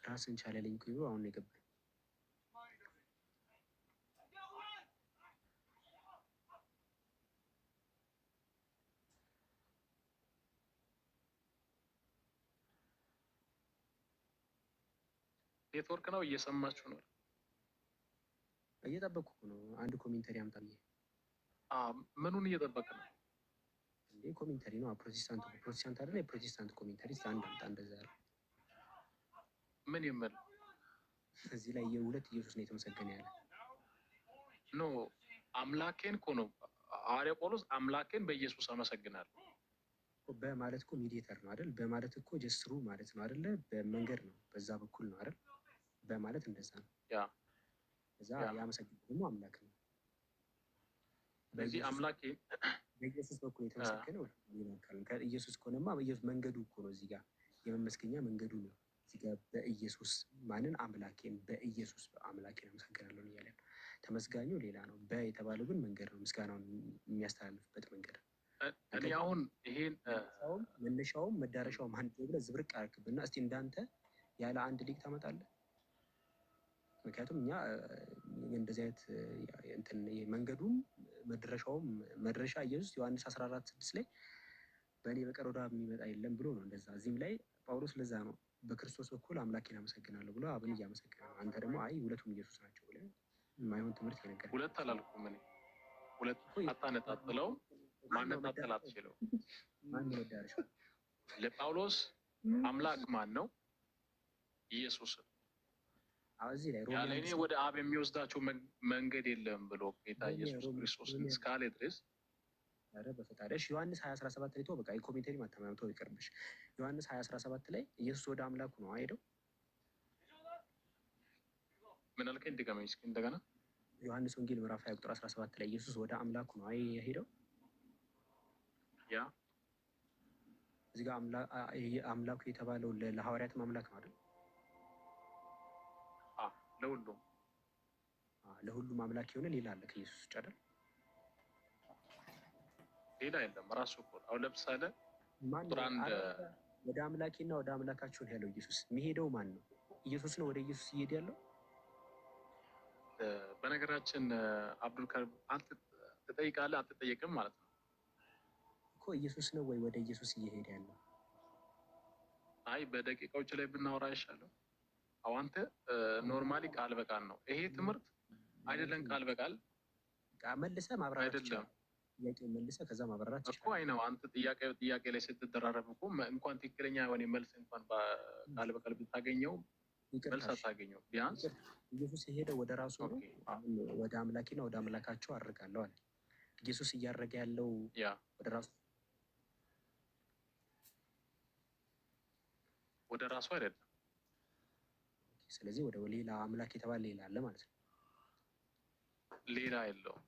C: ራስን ቻለልኝ እኮ ይኸው አሁን የገባኝ።
D: ኔትወርክ ነው እየሰማችሁ ነው?
C: እየጠበቅኩ ነው። አንድ ኮሜንተሪ አምጣ ብዬ።
D: ምኑን እየጠበቅ ነው
C: እንዴ? ኮሜንተሪ ነው። ፕሮቴስታንት አይደለ? የፕሮቴስታንት ኮሜንተሪ አንድ አምጣ። እንደዛ ያለ
D: ምን ይመል?
C: እዚህ ላይ የሁለት ኢየሱስ ነው የተመሰገነ ያለ
D: ኖ አምላኬን እኮ ነው ሐዋርያው ጳውሎስ አምላኬን በኢየሱስ አመሰግናለሁ
C: በማለት እኮ ሚዲየተር ነው አይደል? በማለት እኮ ጀስትሩ ማለት ነው አይደለ? በመንገድ ነው፣ በዛ በኩል ነው አይደል? በማለት እንደዛ ነው።
D: ያ
C: እዛ ያመሰግናል ደግሞ አምላክ ነው።
D: በዚህ አምላኬ
C: በኢየሱስ በኩል የተመሰገነው ይላል። ከኢየሱስ ከሆነማ በኢየሱስ መንገዱ እኮ ነው። እዚህ ጋር የመመስገኛ መንገዱ ነው። እዚህ ጋር በኢየሱስ ማንን? አምላኬን በኢየሱስ አምላኬን አመሰግናለሁ እያለ ነው። ተመስጋኙ ሌላ ነው። የተባለው ግን መንገድ ነው፣ ምስጋናውን የሚያስተላልፍበት መንገድ ነው።
D: እኔ አሁን ይሄን
C: መነሻውም መዳረሻውም አንድ ብለህ ዝብርቅ አደረክብና እስቲ እንዳንተ ያለ አንድ ሊቅ ታመጣለህ? ምክንያቱም እኛ እንደዚህ አይነት እንትን መንገዱም መድረሻውም መድረሻ ኢየሱስ ዮሐንስ 14:6 ላይ በእኔ በቀር ወደ አብ የሚመጣ የለም ብሎ ነው እንደዛ። እዚህም ላይ ጳውሎስ ለዛ ነው በክርስቶስ በኩል አምላኬን አመሰግናለሁ ብሎ አብን እያመሰገነ ነው። አንተ ደግሞ አይ ሁለቱም ኢየሱስ ናቸው ብለህ የማይሆን ትምህርት የነገር
D: ሁለት አላልኩም እኔ። ሁለት አታነጣጥለው፣ ማነጣጠል አትችለው።
C: ማን መዳረሻ
D: ለጳውሎስ አምላክ ማን ነው? ኢየሱስ።
C: እዚህ ላይ
D: ያለ እኔ ወደ አብ የሚወስዳቸው መንገድ የለም ብሎ ጌታ ኢየሱስ ክርስቶስን እስካለ ድረስ
C: ኧረ በፈጣሪሽ ዮሐንስ 20:17 ላይ በቃ የኮሜንተሪ ማተማመቶ ይቀርብሽ። ዮሐንስ 20:17 ላይ ኢየሱስ ወደ አምላኩ ነው አይደው?
D: ምን አልከኝ? ድገመኝ እስኪ እንደገና።
C: ዮሐንስ ወንጌል ምዕራፍ 20 ቁጥር 17 ላይ ኢየሱስ ወደ አምላኩ ነው የሄደው።
D: ያ
C: እዚህ ጋር አምላኩ የተባለው ለሐዋርያትም አምላክ ነው አይደል? ለሁሉም አምላክ የሆነ ሌላ አለ ከኢየሱስ ውጭ አይደል?
D: ሌላ የለም። ራሱ እኮ አሁን ለምሳሌ
C: ወደ አምላኬና ወደ አምላካችሁ ነው ያለው ኢየሱስ። የሚሄደው ማን ነው? ኢየሱስ ነው ወደ ኢየሱስ እየሄደ ያለው።
D: በነገራችን አብዱልካሪም አንተ ትጠይቃለህ አትጠየቅም ማለት ነው
C: እኮ። ኢየሱስ ነው ወይ ወደ ኢየሱስ እየሄደ ያለው?
D: አይ በደቂቃዎች ላይ ብናወራ ይሻላል። አዎ አንተ ኖርማሊ ቃል በቃል ነው ይሄ ትምህርት አይደለም። ቃል በቃል
C: መልሰህ ማብራራት
D: አይደለም
C: ጥያቄ መልሰህ ከዛ ማብራራት
D: እኮ አይ ነው። አንተ ጥያቄ ላይ ስትደራረብ እኮ እንኳን ትክክለኛ የሆነ መልስ እንኳን ቃል በቃል ብታገኘው መልስ አታገኘው። ቢያንስ
C: ኢየሱስ የሄደው ወደ ራሱ ነው። ወደ አምላኬና ወደ አምላካቸው አድርጋለሁ አለ። ኢየሱስ እያደረገ ያለው
D: ወደ ራሱ አይደለም።
C: ስለዚህ ወደ ሌላ አምላክ የተባለ ሌላ አለ ማለት ነው።
D: ሌላ የለውም።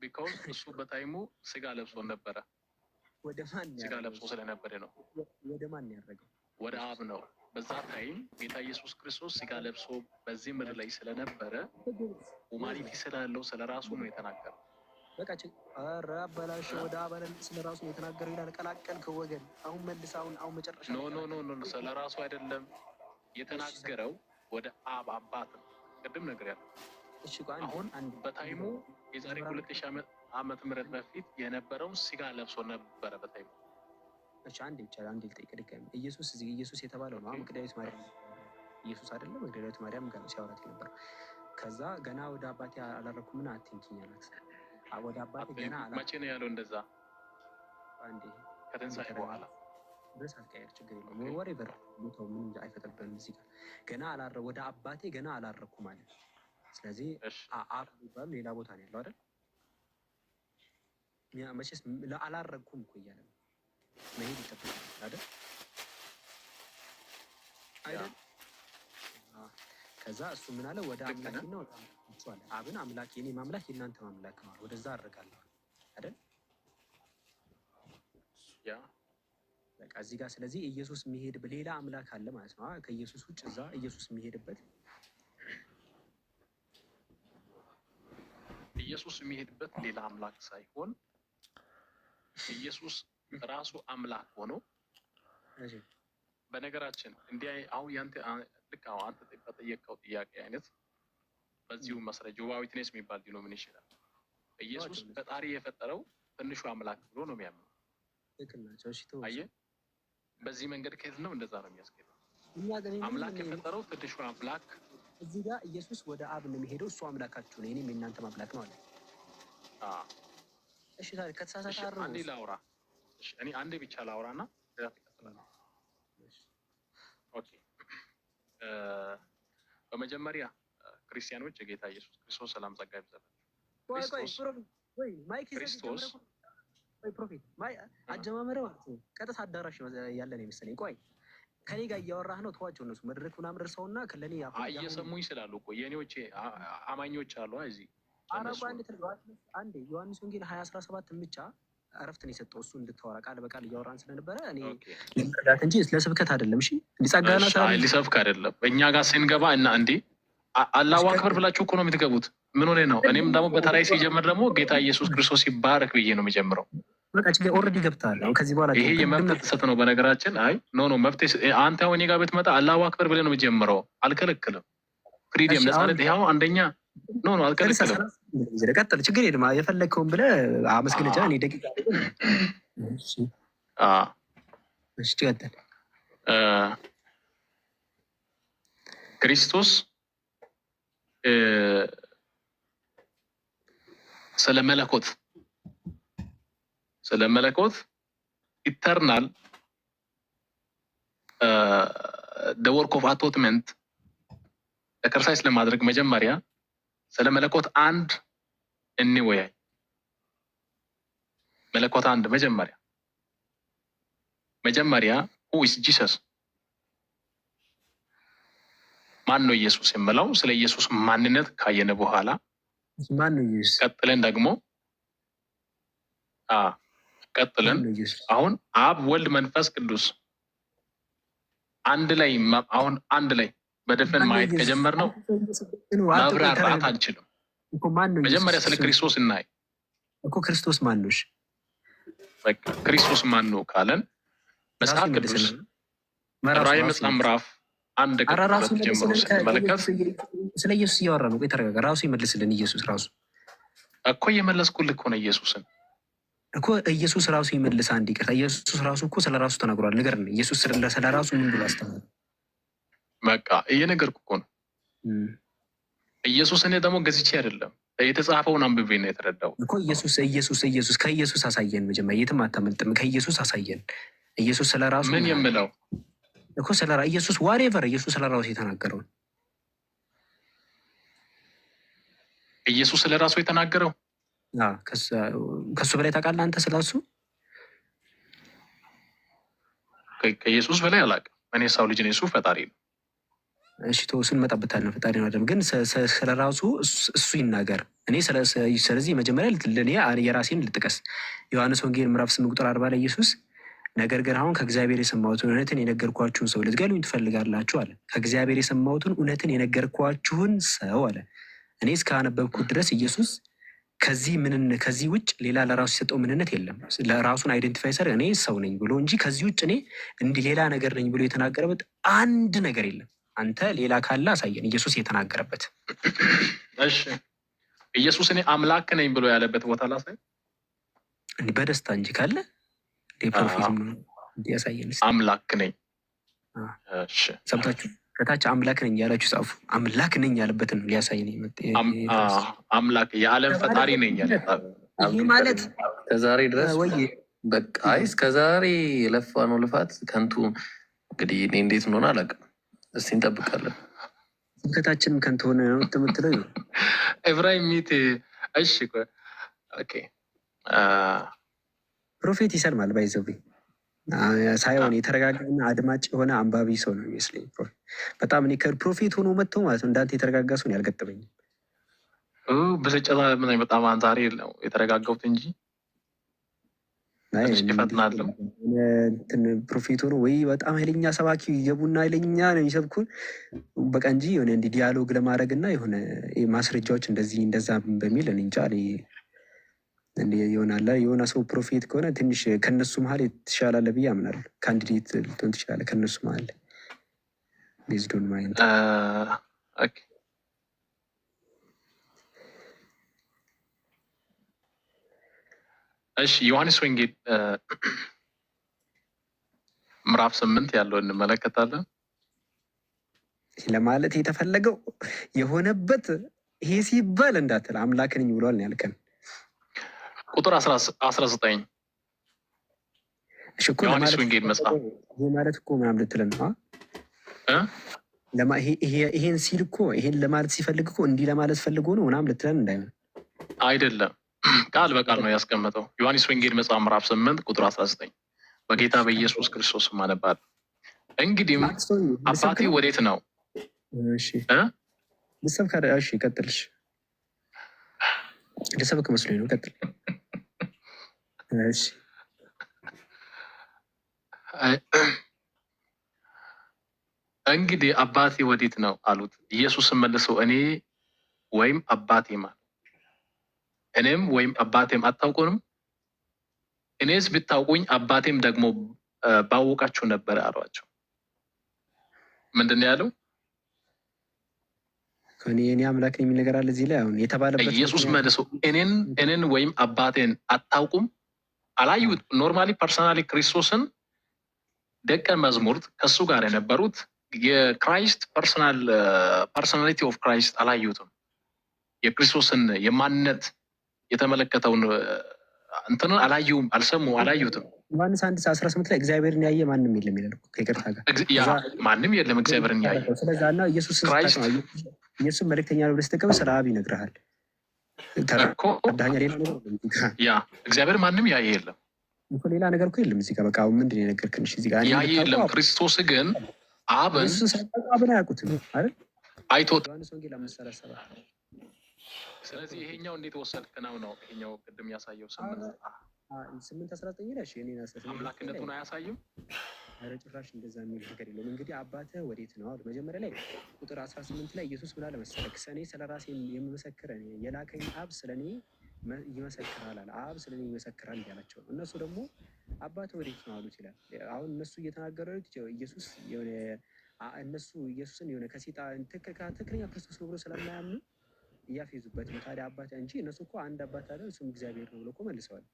D: ቢካውዝ እሱ በታይሙ ስጋ ለብሶ ነበረ።
C: ወደ ማን
D: ስጋ ለብሶ ስለነበረ ነው።
C: ወደ ማን ያደረገው?
D: ወደ አብ ነው። በዛ ታይም ጌታ ኢየሱስ ክርስቶስ ስጋ ለብሶ በዚህ ምድር ላይ ስለነበረ ሁማኒቲ ስላለው ስለራሱ ነው የተናገረው።
C: በቃ ኧረ አበላሽ ወደ አብ አይደል ስለራሱ ነው የተናገረው ይላል። ቀላቀልከው ወገን። አሁን መልስ አሁን መጨረሻ
D: ኖ ስለራሱ አይደለም የተናገረው ወደ አብ አባት ነው። ቅድም ነገር ያለው
C: እሺ
D: አሁን በታይሙ የዛሬ 2000 ዓመት ምህረት በፊት የነበረውን ስጋ ለብሶ ነበረ በታይሙ።
C: እሺ አንዴ ልጠይቅ ድጋሚ። ኢየሱስ የተባለው ነው መግደላዊት ማርያም ኢየሱስ አይደለም? መግደላዊት ማርያም ጋር ሲያወራት የነበረው። ከዛ ገና ወደ አባቴ አላረኩም ምን አትንኪኝ አላት። ወደ አባቴ ገና
D: መቼ ነው ያለው እንደዛ?
C: አንዴ
D: ከትንሣኤ በኋላ
C: ድረስ አትቀየር፣ ችግር የለውም። ወሬቨር ቦታው ምንም አይፈጥርብንም። እዚህ ጋር ወደ አባቴ ገና አላረኩም አለ። ስለዚህ አብ የሚባል ሌላ ቦታ ነው ያለው አይደል? መቼስ አላረኩም እኮ እያለ ነው መሄድ ይጠበቃል አይደል? ከዛ እሱ ምን አለ? ወደ አምላኬና ወደ አምላካችሁ አለ። አብን አምላክ የኔም አምላክ የእናንተም አምላክ ነው፣ ወደዛ አድርጋለሁ አይደል?
D: ያ
C: በቃ እዚህ ጋር ስለዚህ ኢየሱስ የሚሄድ ሌላ አምላክ አለ ማለት ነው። ከኢየሱስ ውጭ እዛ ኢየሱስ የሚሄድበት
D: ሌላ አምላክ ሳይሆን ኢየሱስ ራሱ አምላክ ሆኖ በነገራችን እንዲህ አሁን ያንተ ልክ አሁን አንተ በጠየቀው ጥያቄ አይነት በዚሁ መሰረት ጆባ ዊትነስ የሚባል ዲኖሚኔሽን ይችላል። ኢየሱስ ፈጣሪ የፈጠረው ትንሹ አምላክ ብሎ ነው የሚያምነው። አየህ፣ በዚህ መንገድ ከሄድ ነው እንደዛ ነው የሚያስኬደው። አምላክ የፈጠረው ትንሹ አምላክ።
C: እዚህ ጋር ኢየሱስ ወደ አብ ነው የሚሄደው። እሱ አምላካችሁ ነው፣ እኔም የእናንተም አምላክ ነው አለ። እሺ ታዲያ ከተሳሳተ
D: አንዴ ላውራ። እሺ እኔ አንዴ ብቻ ላውራና ሌላ ትቀጥላለህ። ኦኬ በመጀመሪያ ክርስቲያኖች የጌታ ኢየሱስ ክርስቶስ ሰላም ጸጋ ይብዛላችሁ። ክርስቶስ
C: ፕሮፌት አጀማመሪያው ቀጥታ አዳራሽ ያለ ነው የመሰለኝ። ቆይ ከኔ ጋር እያወራህ ነው። ተዋቸው እነሱ መድረክ ምናምን ደርሰውና ከለኔ
D: እየሰሙኝ ስላሉ እኮ የኔዎች አማኞች አሉ። እዚህ
C: አንዴ ዮሐንስ ወንጌል 20:17 ብቻ እረፍትን የሰጠው እሱ እንድታወራ ቃል በቃል እያወራን ስለነበረ እኔ ለምረዳት እንጂ ለስብከት አይደለም። እሺ ሊጸጋና
D: ሊሰብክ አይደለም። እኛ ጋር ስንገባ እና እንዴ አላሁ አክበር ብላችሁ እኮ ነው የምትገቡት። ምን ሆነ ነው? እኔም ደግሞ በተራይ ሲጀምር ደግሞ ጌታ ኢየሱስ ክርስቶስ ይባረክ ብዬ ነው የሚጀምረው።
C: በቃ ችግር ኦልሬዲ ገብተሃል። አሁን ከዚህ በኋላ
D: ይሄ የመብት ጥሰት ነው በነገራችን። አይ ኖ መብት አንተ አሁን እኔ ጋር ብትመጣ አላሁ አክበር ብለህ ነው የምትጀምረው። አልከለክልም። ፍሪደም ነፃነት። ይኸው አንደኛ ኖ አልከለክልም።
C: ቀጥል፣ ችግር የለም። የፈለግከውን ብለህ አመስግነጫ። እኔ ደቂቃ
D: ክርስቶስ ስለ መለኮት ኢተርናል ወርክ ኦፍ አቶትመንት ኤክሰርሳይዝ ለማድረግ መጀመሪያ ስለ መለኮት አንድ እንወያይ። መለኮት አንድ መጀመሪያ who is Jesus ማን ነው ኢየሱስ የምለው ስለ ኢየሱስ ማንነት ካየነ በኋላ ቀጥለን ደግሞ አሁን አብ ወልድ መንፈስ ቅዱስ አንድ ላይ በደፈን ማየት ከጀመርነው ማብራራት አንችልም። መጀመሪያ ስለ ክርስቶስ እናይ እኮ። ክርስቶስ ማን ነው? በቃ ክርስቶስ ማን ነው ካለን መጽሐፍ ቅዱስ ራዕይ መጽሐፍ ምዕራፍ 1 ቁጥር ጀምሮ ስንመለከት
C: ስለ ኢየሱስ እያወራ ነው። የተረጋጋ ራሱ ይመልስልን። ኢየሱስ ራሱ
D: እኮ እየመለስኩልህ እኮ ነው። ኢየሱስን
C: እኮ ኢየሱስ ራሱ ይመልስ። አንድ ይቅርታ፣ ኢየሱስ ራሱ እኮ ስለ ራሱ ተናግሯል። ነገር ነው ኢየሱስ ስለ ራሱ ምን ብሎ አስተማረ?
D: በቃ እየነገርኩህ እኮ ነው። ኢየሱስ እኔ ደግሞ ገዝቼ አይደለም የተጻፈውን አንብቤ ነው የተረዳው
C: እኮ። ኢየሱስ ከኢየሱስ አሳየን። መጀመሪያ የትም አታመልጥም። ከኢየሱስ አሳየን። ኢየሱስ ስለ ራሱ
D: ምን የምለው
C: እኮ ኢየሱስ ዋሬቨር ኢየሱስ ስለ ራሱ የተናገረውን
D: ኢየሱስ ስለ ራሱ የተናገረው
C: ከሱ በላይ ታውቃለህ አንተ ስለሱ?
D: ከኢየሱስ በላይ አላውቅም። እኔ ሰው ልጅ ነኝ፣ እሱ ፈጣሪ ነው።
C: እሺ ተወሱን መጣበታል። ፈጣሪ ነው አይደለም፣ ግን ስለ ራሱ እሱ ይናገር። እኔ ስለዚህ መጀመሪያ ለእኔ የራሴን ልጥቀስ። ዮሐንስ ወንጌል ምዕራፍ 8 ቁጥር 40 ላይ ኢየሱስ ነገር ግን አሁን ከእግዚአብሔር የሰማሁትን እውነትን የነገርኳችሁን ሰው ልትገሉኝ ትፈልጋላችሁ አለ። ከእግዚአብሔር የሰማሁትን እውነትን የነገርኳችሁን ሰው አለ። እኔ እስካነበብኩት ድረስ ኢየሱስ ከዚህ ውጭ ሌላ ለራሱ የሰጠው ምንነት የለም። ለራሱን አይደንቲፋይ ሰር እኔ ሰው ነኝ ብሎ እንጂ ከዚህ ውጭ እኔ እንዲህ ሌላ ነገር ነኝ ብሎ የተናገረበት አንድ ነገር የለም። አንተ ሌላ ካለ አሳየን። ኢየሱስ የተናገረበት
D: እሺ፣ ኢየሱስ እኔ አምላክ ነኝ ብሎ ያለበት ቦታ ላሳይ
C: እንዲህ በደስታ እንጂ ካለ ፕሮፌትም ያሳየን።
D: አምላክ ነኝ። እሺ፣
C: ሰምታችሁ ከታች አምላክ ነኝ ያላችሁ ጻፉ። አምላክ ነኝ ያለበትን ሊያሳየን
D: አምላክ የዓለም ፈጣሪ ነኝ ያለ
C: ይህ ማለት
A: ከዛሬ ድረስ በቃ እስከዛሬ የለፋነው ልፋት ከንቱ። እንግዲህ እኔ እንዴት እንደሆነ አላውቅም። እስቲ እንጠብቃለን።
C: ስብከታችንም ከንቱ ሆነ ነው የምትለው
D: ኢብራሂም ሚት። እሺ ኦኬ።
C: ፕሮፌት ይሰልማል ባይዘው ሳይሆን የተረጋጋና አድማጭ የሆነ አንባቢ ሰው ነው ይመስለኝ። በጣም እኔ ከፕሮፌት ሆኖ መጥተው ማለት ነው እንዳንተ የተረጋጋ ሰው ያልገጠመኝም።
D: በስጨታ በጣም ዛሬ ነው የተረጋጋሁት እንጂ ይፈጥናለሁ።
C: ፕሮፌት ሆኖ ወይ በጣም ኃይለኛ ሰባኪ የቡና ኃይለኛ ነው የሚሰብኩን በቃ እንጂ የሆነ እንዲህ ዲያሎግ ለማድረግ እና የሆነ ማስረጃዎች እንደዚህ እንደዛ በሚል እንጃ ይሆናል። የሆነ ሰው ፕሮፌት ከሆነ ትንሽ ከነሱ መሀል ትሻላለ ብዬ አምናለሁ። ካንዲዴት ልትሆን ትችላለ ከነሱ መሀል ቤዝዶን ማይንድ።
D: እሺ ዮሐንስ ወንጌል ምዕራፍ 8 ያለው እንመለከታለን።
C: ለማለት የተፈለገው የሆነበት ይሄ ሲባል እንዳትል አምላክ ነኝ ብሏል ነው ያልከን።
D: ቁጥር 19 ዮሐንስ ወንጌል መጽሐፍ
C: ይሄ ማለት እኮ ምናምን ልትለን ነው ይሄን ሲል እኮ ይሄን ለማለት ሲፈልግ እኮ እንዲህ ለማለት ፈልጎ ነው ምናምን ልትለን እንዳይሆን
D: አይደለም። ቃል በቃል ነው ያስቀመጠው። ዮሐንስ ወንጌል መጽሐፍ ምዕራፍ 8 ቁጥር 19 በጌታ በኢየሱስ ክርስቶስ ማነባል። እንግዲህ አባቴ ወዴት ነው?
C: ልሰብክ ቀጥልሽ። ልሰብክ መስሎኝ ነው። ቀጥል።
D: እንግዲህ አባቴ ወዴት ነው አሉት። ኢየሱስም መልሰው እኔ ወይም አባቴ ማለት እኔም ወይም አባቴም አታውቁንም? እኔስ ብታውቁኝ አባቴም ደግሞ ባወቃችሁ ነበር አሏቸው። ምንድን ነው ያለው?
C: እኔ አምላክ የሚል ነገር አለ እዚህ ላይ አሁን የተባለበት።
D: ኢየሱስ መልሶ እኔን ወይም አባቴን አታውቁም? አላዩት። ኖርማሊ ፐርሰናሊ ክርስቶስን ደቀ መዝሙርት ከእሱ ጋር የነበሩት የክራይስት ፐርሶናሊቲ ኦፍ ክራይስት አላዩትም። የክርስቶስን የማንነት የተመለከተውን እንትንን አላዩም፣ አልሰሙ፣ አላዩትም።
C: ዮሐንስ 1:18 ላይ እግዚአብሔርን ያየ ማንም የለም ይላል። ከይቅርታ ጋር
D: ማንም የለም እግዚአብሔርን ያየ።
C: ስለዛ እና ኢየሱስ መልእክተኛ ነው ብለህ ስትቀበል ስለ አብ ይነግርሃል።
D: ያ እግዚአብሔር ማንም ያየ የለም
C: ሌላ ነገር እኮ የለም እዚህ ጋር። በቃ ምንድን ነው የነገርክን? እዚህ ጋር
D: ያየ የለም። ክርስቶስ ግን አብን
C: አያውቁትም አይደል?
D: አይቶት።
C: ዮሐንስ ወንጌል 5:7
D: ስለዚህ ይሄኛው እንዴት ወሰድክ ነው? ይሄኛው ቅድም ያሳየው
C: 8:19 ላይ
D: አምላክነቱን አያሳይም?
C: ኧረ ጭራሽ እንደዛ የሚል ነገር የለውም። እንግዲህ አባትህ ወዴት ነው አሉ። መጀመሪያ ላይ ቁጥር 18 ላይ ኢየሱስ ምን አለ መሰለህ? እኔ ስለ ራሴ የምመሰክር የላከኝ አብ ስለ እኔ ይመሰክራል አለ። አብ ስለ እኔ ይመሰክራል እያላቸው ነው። እነሱ ደግሞ አባትህ ወዴት ነው አሉት ይላል። አሁን እነሱ እየተናገሩ ኢየሱስ የሆነ እነሱ ኢየሱስን የሆነ ከሴጣን ትክክለኛ ክርስቶስ ነው ብሎ ስለማያምኑ እያፌዙበት ነው። ታዲያ አባት እንጂ እነሱ እኮ አንድ አባት አለ እሱም እግዚአብሔር ነው ብሎ እኮ መልሰዋል።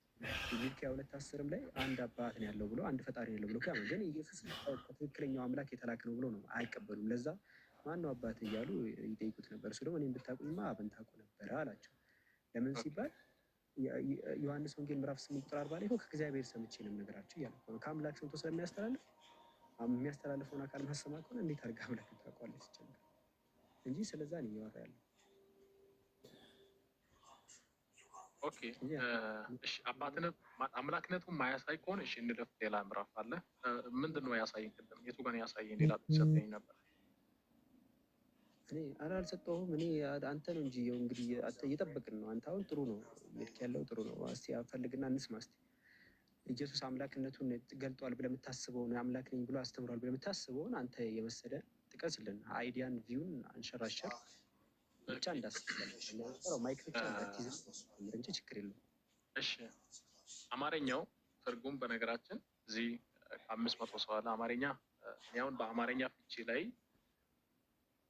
C: ሚልኪያ 2:10 ላይ አንድ አባት ነው ያለው ብሎ አንድ ፈጣሪ ነው ያለው ብሎ ያምን፣ ግን ኢየሱስ ከትክክለኛው አምላክ የተላከ ነው ብሎ ነው አይቀበሉም። ለዛ ማነው አባት እያሉ ይጠይቁት ነበር። እሱ ደግሞ እኔን ብታውቁኝማ አብን ታውቁ ነበረ አላቸው። ለምን ሲባል ዮሐንስ ወንጌል ምዕራፍ 8:40 ላይ ከእግዚአብሔር ሰምቼ ነው የምነግራችሁ እያለ ነው። ከአምላክ ሰምቶ ስለሚያስተላልፍ የሚያስተላልፈውን አካል ማሰማ ከሆነ እንዴት አድርገህ አምላክ ታውቀዋለህ ሲጀምር እንጂ ስለዛ ነው እያወራ ያለው።
D: ኦኬ እሺ፣ አምላክነቱን ማያሳይ ከሆነ እሺ እንለፍ። ሌላ ምዕራፍ አለ። ምንድን ነው ያሳየኝ? ቅድም የቱ ጋር ያሳየኝ? ሌላ ሰጠኝ ነበር።
C: እኔ አልሰጠሁም። እኔ አንተ ነው እንጂ እንግዲህ እየጠበቅን ነው። አንተ አሁን ጥሩ ነው ልክ ያለው ጥሩ ነው። እስቲ ፈልግና እንስማ እስቲ። ኢየሱስ አምላክነቱን ገልጧል ብለህ የምታስበውን አምላክ ነኝ ብሎ አስተምሯል ብለህ የምታስበውን አንተ የመሰለ ጥቀስልን። አይዲያን ቪውን አንሸራሸር ብቻ እንዳስበው ማይክ ብቻ እንጂ ችግር የለውም።
D: እሺ አማርኛው ትርጉም በነገራችን እዚህ 500 ሰው አለ አማርኛ። ያውን በአማርኛ ፍቺ ላይ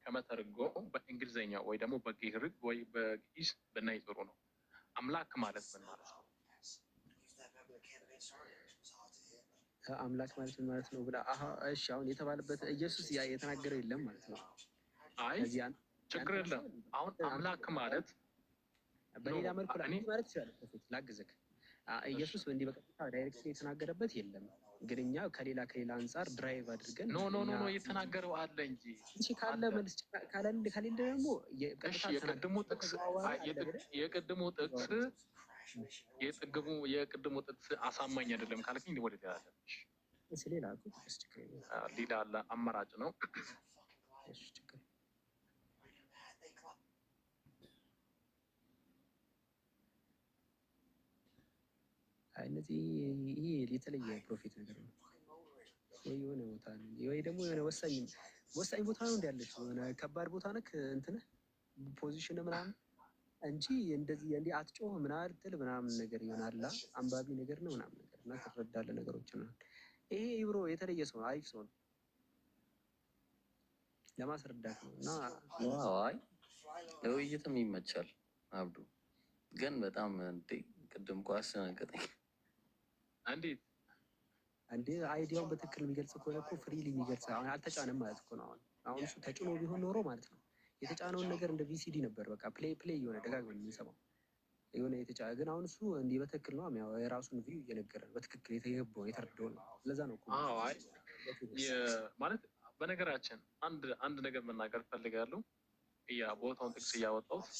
D: ከመተርጎም በእንግሊዝኛ ወይ ደግሞ በግሪክ ወይ በግዕዝ ብናይ ጥሩ ነው። አምላክ ማለት ምን ማለት ነው?
C: አምላክ ማለት ምን ማለት ነው ብላ እሺ፣ አሁን የተባለበት ኢየሱስ የተናገረው የለም ማለት ነው።
D: አይ ችግር የለም። አሁን አምላክ ማለት
C: በሌላ መልኩ ማለት ይችላል። ላግዘክ ኢየሱስ እንዲህ በቀጥታ ዳይሬክት የተናገረበት የለም፣ ግን እኛ ከሌላ አንጻር ድራይቭ አድርገን
D: ኖ እየተናገረው አለ እንጂ
C: እሺ ካለ መልስ ከሌለ ደግሞ
D: የቅድሙ ጥቅስ አሳማኝ አይደለም ካልከኝ ወደ ያለሽ
C: እሺ ሌላ
D: አለ አማራጭ ነው።
C: እሺ ችግር እነዚህ ይሄ የተለየ ፕሮፊት ነገር ነው ወይ የሆነ ቦታ ነው ወይ ደግሞ የሆነ ወሳኝ ቦታ ነው እንዳለች የሆነ ከባድ ቦታ ነክ እንትን ፖዚሽን ምናምን እንጂ እንደዚህ እንዲህ አትጮህ ምናምን ነገር ይሆናል። አንባቢ ነገር ነው ምናምን ነገር እና ትረዳለህ ነገሮችን ነው። ይሄ ኢብሮ የተለየ ሰው አሪፍ ሰው ነው ለማስረዳት ነው። እና
A: አይ ለውይይትም ይመቻል። አብዱ ግን በጣም ቅድም እኮ አስደነገጠኝ።
C: አንዴ አይዲያውን በትክክል የሚገልጽ ከሆነ እኮ ፍሪሊ የሚገልጽ አሁን አልተጫነም ማለት እኮ ነው። አሁን እሱ ተጭኖ ቢሆን ኖሮ ማለት ነው የተጫነውን ነገር እንደ ቪሲዲ ነበር በቃ ፕሌይ የሆነ ደጋግመን የምንሰማው የሆነ የተጫነ። ግን አሁን እሱ እንዲህ በትክክል ነው ያው የራሱን ቪው እየነገረ በትክክል የተገባው የተረዳው ነው። ለዛ ነው እኮ
D: ማለት በነገራችን አንድ ነገር መናገር ፈልጋለሁ። ቦታውን ጥቅስ እያወጣሁት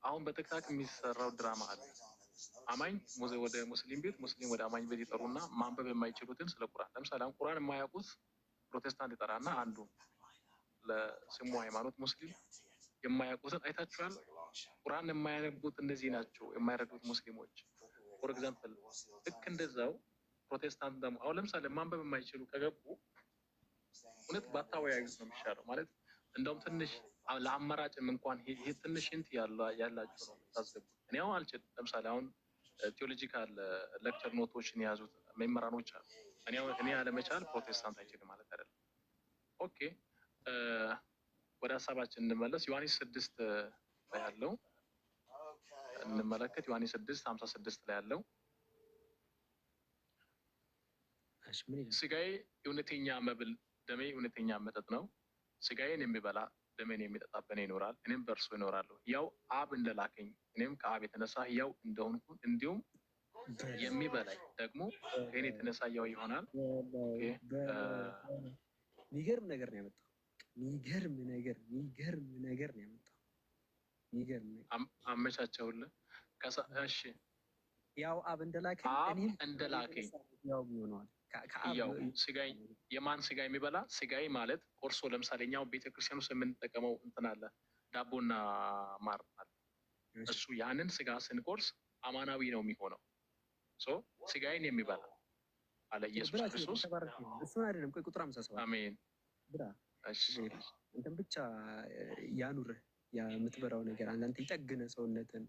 D: አሁን በቲክታክ የሚሰራው ድራማ አለ። አማኝ ወደ ሙስሊም ቤት፣ ሙስሊም ወደ አማኝ ቤት ይጠሩና ማንበብ የማይችሉትን ስለ ቁርአን ለምሳሌ አሁን ቁርአን የማያውቁት ፕሮቴስታንት ይጠራና አንዱ ለስሙ ሃይማኖት ሙስሊም የማያውቁትን አይታችኋል። ቁርአን የማያነቡት እነዚህ ናቸው የማይረዱት ሙስሊሞች። ፎር ኤግዛምፕል ልክ እንደዛው ፕሮቴስታንት ደግሞ አሁን ለምሳሌ ማንበብ የማይችሉ ከገቡ እውነት ባታወያዩት ነው የሚሻለው። ማለት እንደውም ትንሽ ለአማራጭም እንኳን ይሄ ትንሽ እንት ያላቸው ነው ታስገቡ። እኔ አሁን አልችልም። ለምሳሌ አሁን ቴዎሎጂካል ሌክቸር ኖቶችን የያዙት መምህራኖች አሉ። እኔ አለመቻል ፕሮቴስታንት አይችልም ማለት አይደለም። ኦኬ ወደ ሀሳባችን እንመለስ። ዮሐንስ 6 ላይ ያለው እንመለከት። ዮሐንስ 6:56 ላይ ያለው ስጋዬ እውነተኛ መብል፣ ደሜ እውነተኛ መጠጥ ነው። ስጋዬን የሚበላ ደሜን የሚጠጣ በእኔ ይኖራል፣ እኔም በእርሱ ይኖራለሁ። ያው አብ እንደላከኝ እኔም ከአብ የተነሳ ያው እንደሆንኩ እንዲሁም የሚበላኝ ደግሞ ከእኔ የተነሳ ያው ይሆናል።
C: የሚገርም ነገር ነው ያመጣው። የሚገርም ነገር ነው ያመጣው። የሚገርም ነገር
D: አመቻቸውልህ። እሺ
C: ያው አብ እንደላከኝ እኔም
D: እንደላከኝ
C: ያው ይሆናል።
D: ያው ስጋዬ የማን ስጋ የሚበላ ስጋዬ ማለት ቆርሶ፣ ለምሳሌ እኛው ቤተክርስቲያን ውስጥ የምንጠቀመው እንትን አለ፣ ዳቦና ማር አለ። እሱ ያንን ስጋ ስንቆርስ አማናዊ ነው የሚሆነው። ስጋዬን የሚበላ አለ ኢየሱስ ክርስቶስ።
C: እሱን አይደለም፣ ቆይ ቁጥር 57
D: አሜን
C: ብራ እንትን ብቻ ያኑርህ የምትበላው ነገር አንተ ይጠግነ ሰውነትን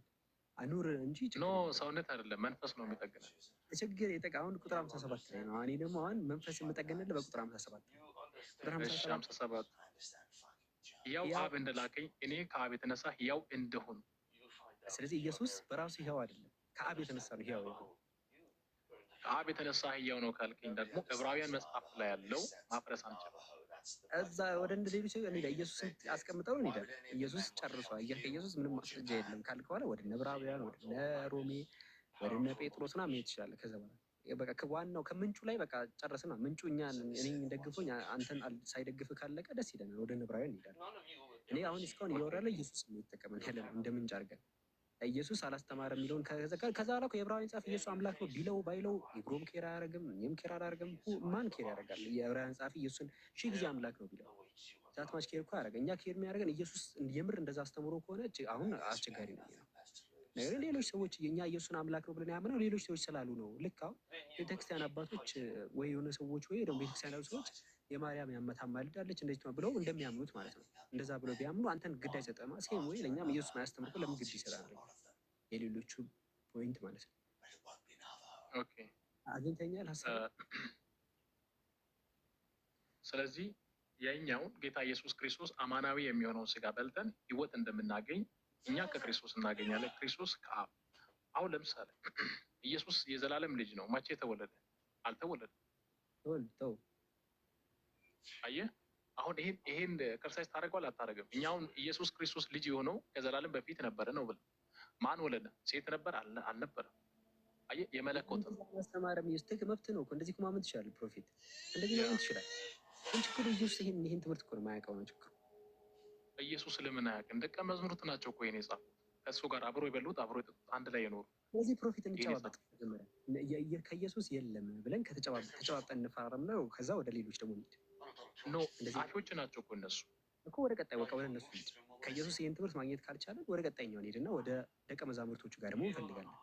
C: አኑር እንጂ
D: ኖ ሰውነት አይደለም መንፈስ ነው የሚጠግነው።
C: ችግር የጠቃ አሁን ቁጥር 57 ላይ ነው። እኔ ደግሞ አሁን መንፈስ የምጠገንልህ በቁጥር 57 ቁጥር
D: 57 ያው አብ እንደላከኝ እኔ ከአብ የተነሳ ያው እንደሆን።
C: ስለዚህ ኢየሱስ በራሱ ህያው አይደለም፣ ከአብ የተነሳ ነው ህያው የሆነው።
D: ከአብ የተነሳ ህያው ነው ካልከኝ ደግሞ ዕብራውያን መጽሐፍ ላይ ያለው ማፍረስ አንችልም።
C: እዛ ወደ እንደ ሌሎች ኢየሱስን አስቀምጠው እንሄዳለን። ኢየሱስ ጨርሷል። ከኢየሱስ ምንም ማስረጃ የለም ካልክ በኋላ ወደ እነ ዕብራውያን፣ ወደ እነ ሮሜ፣ ወደ እነ ጴጥሮስ ምናምን መሄድ ትችላለህ። ከዛ በኋላ በቃ ዋናው ከምንጩ ላይ በቃ ጨረስና ምንጩ እኔን ደግፎኝ አንተን ሳይደግፍ ካለቀ ደስ ይለናል። ወደ እነ ዕብራውያን እንሄዳለን። እኔ አሁን እስካሁን እያወራለሁ ኢየሱስ ነው የተጠቀመን ያለ ነው እንደ ምንጭ አድርገን ኢየሱስ አላስተማረም የሚለውን ከዛ ላይ የዕብራውያን ጻፍ ኢየሱስ አምላክ ነው ቢለው ባይለው ኢብሮም ኬር አያደርግም፣ እኔም ኬር አላደርግም። ማን ኬር ያደርጋል? የዕብራውያን ጻፊ ኢየሱስን 1000 ጊዜ አምላክ ነው ቢለው ዛትማች ኬር እኮ ያደርጋል። እኛ ኬር የሚያደርገን ኢየሱስ የምር እንደዛ አስተምሮ ከሆነ አሁን አስቸጋሪ ነው። ነገር ሌሎች ሰዎች የኛ ኢየሱስን አምላክ ነው ብለን ያምነው ሌሎች ሰዎች ስላሉ ነው። ልክ አሁን ቤተክርስቲያን አባቶች ወይ የሆነ ሰዎች ወይ ደግሞ ቤተክርስቲያን ያሉ ሰዎች የማርያም ያመታማልዳለች እንደዚህ ብለው እንደሚያምኑት ማለት ነው። እንደዛ ብለው ቢያምኑ አንተን ግድ አይሰጠማ። ሴም ወይ ለእኛም ኢየሱስ ማያስተምር ለምን ግድ ይሰጣል? የሌሎቹ ፖይንት ማለት ነው።
D: ኦኬ
C: አግኝተኛል ሀሳብ።
D: ስለዚህ የኛውን ጌታ ኢየሱስ ክርስቶስ አማናዊ የሚሆነውን ስጋ በልተን ህይወት እንደምናገኝ እኛ ከክርስቶስ እናገኛለን። ክርስቶስ ከአብ አሁን ለምሳሌ ኢየሱስ የዘላለም ልጅ ነው። መቼ ተወለደ? አልተወለደም።
C: ተው
D: አየህ፣ አሁን ይሄን ከርሳይዝ ታደርገዋል አታደርግም? እኛ አሁን ኢየሱስ ክርስቶስ ልጅ የሆነው ከዘላለም በፊት ነበረ ነው ብለን ማን ወለደ? ሴት ነበር አልነበረም? አየህ፣ የመለኮት
C: ማስተማረም ይስተክ መብት ነው እኮ እንደዚህ እኮ ማመን ትችላለህ። ፕሮፌት እንደዚህ ማመን ትችላለህ። ግን ችግሩ ኢየሱስ ይሄን ትምህርት እኮ ነው የማያውቀው ነው ችግሩ።
D: ኢየሱስ ለምን አያውቅም? ደቀ መዝሙርት ናቸው እኮ ይሄን የጻፉት፣ ከእሱ ጋር አብሮ የበሉት አብሮ የጠጡት አንድ ላይ የኖሩ።
C: ስለዚህ ፕሮፌት እንጨባበጥ መጀመሪያ ከኢየሱስ የለም ብለን ከተጨባብጠን እንፈራረም ነው። ከዛ ወደ ሌሎች ደግሞ እንሂድ።
D: ኖ ጻፊዎች ናቸው እኮ እነሱ
C: እኮ ወደ ቀጣይ በቃ ወደ እነሱ እንሂድ። ከኢየሱስ ይህን ትምህርት ማግኘት ካልቻለን ወደ ቀጣይኛው እንሂድና ወደ ደቀ መዛሙርቶቹ ጋር ደግሞ እንፈልጋለን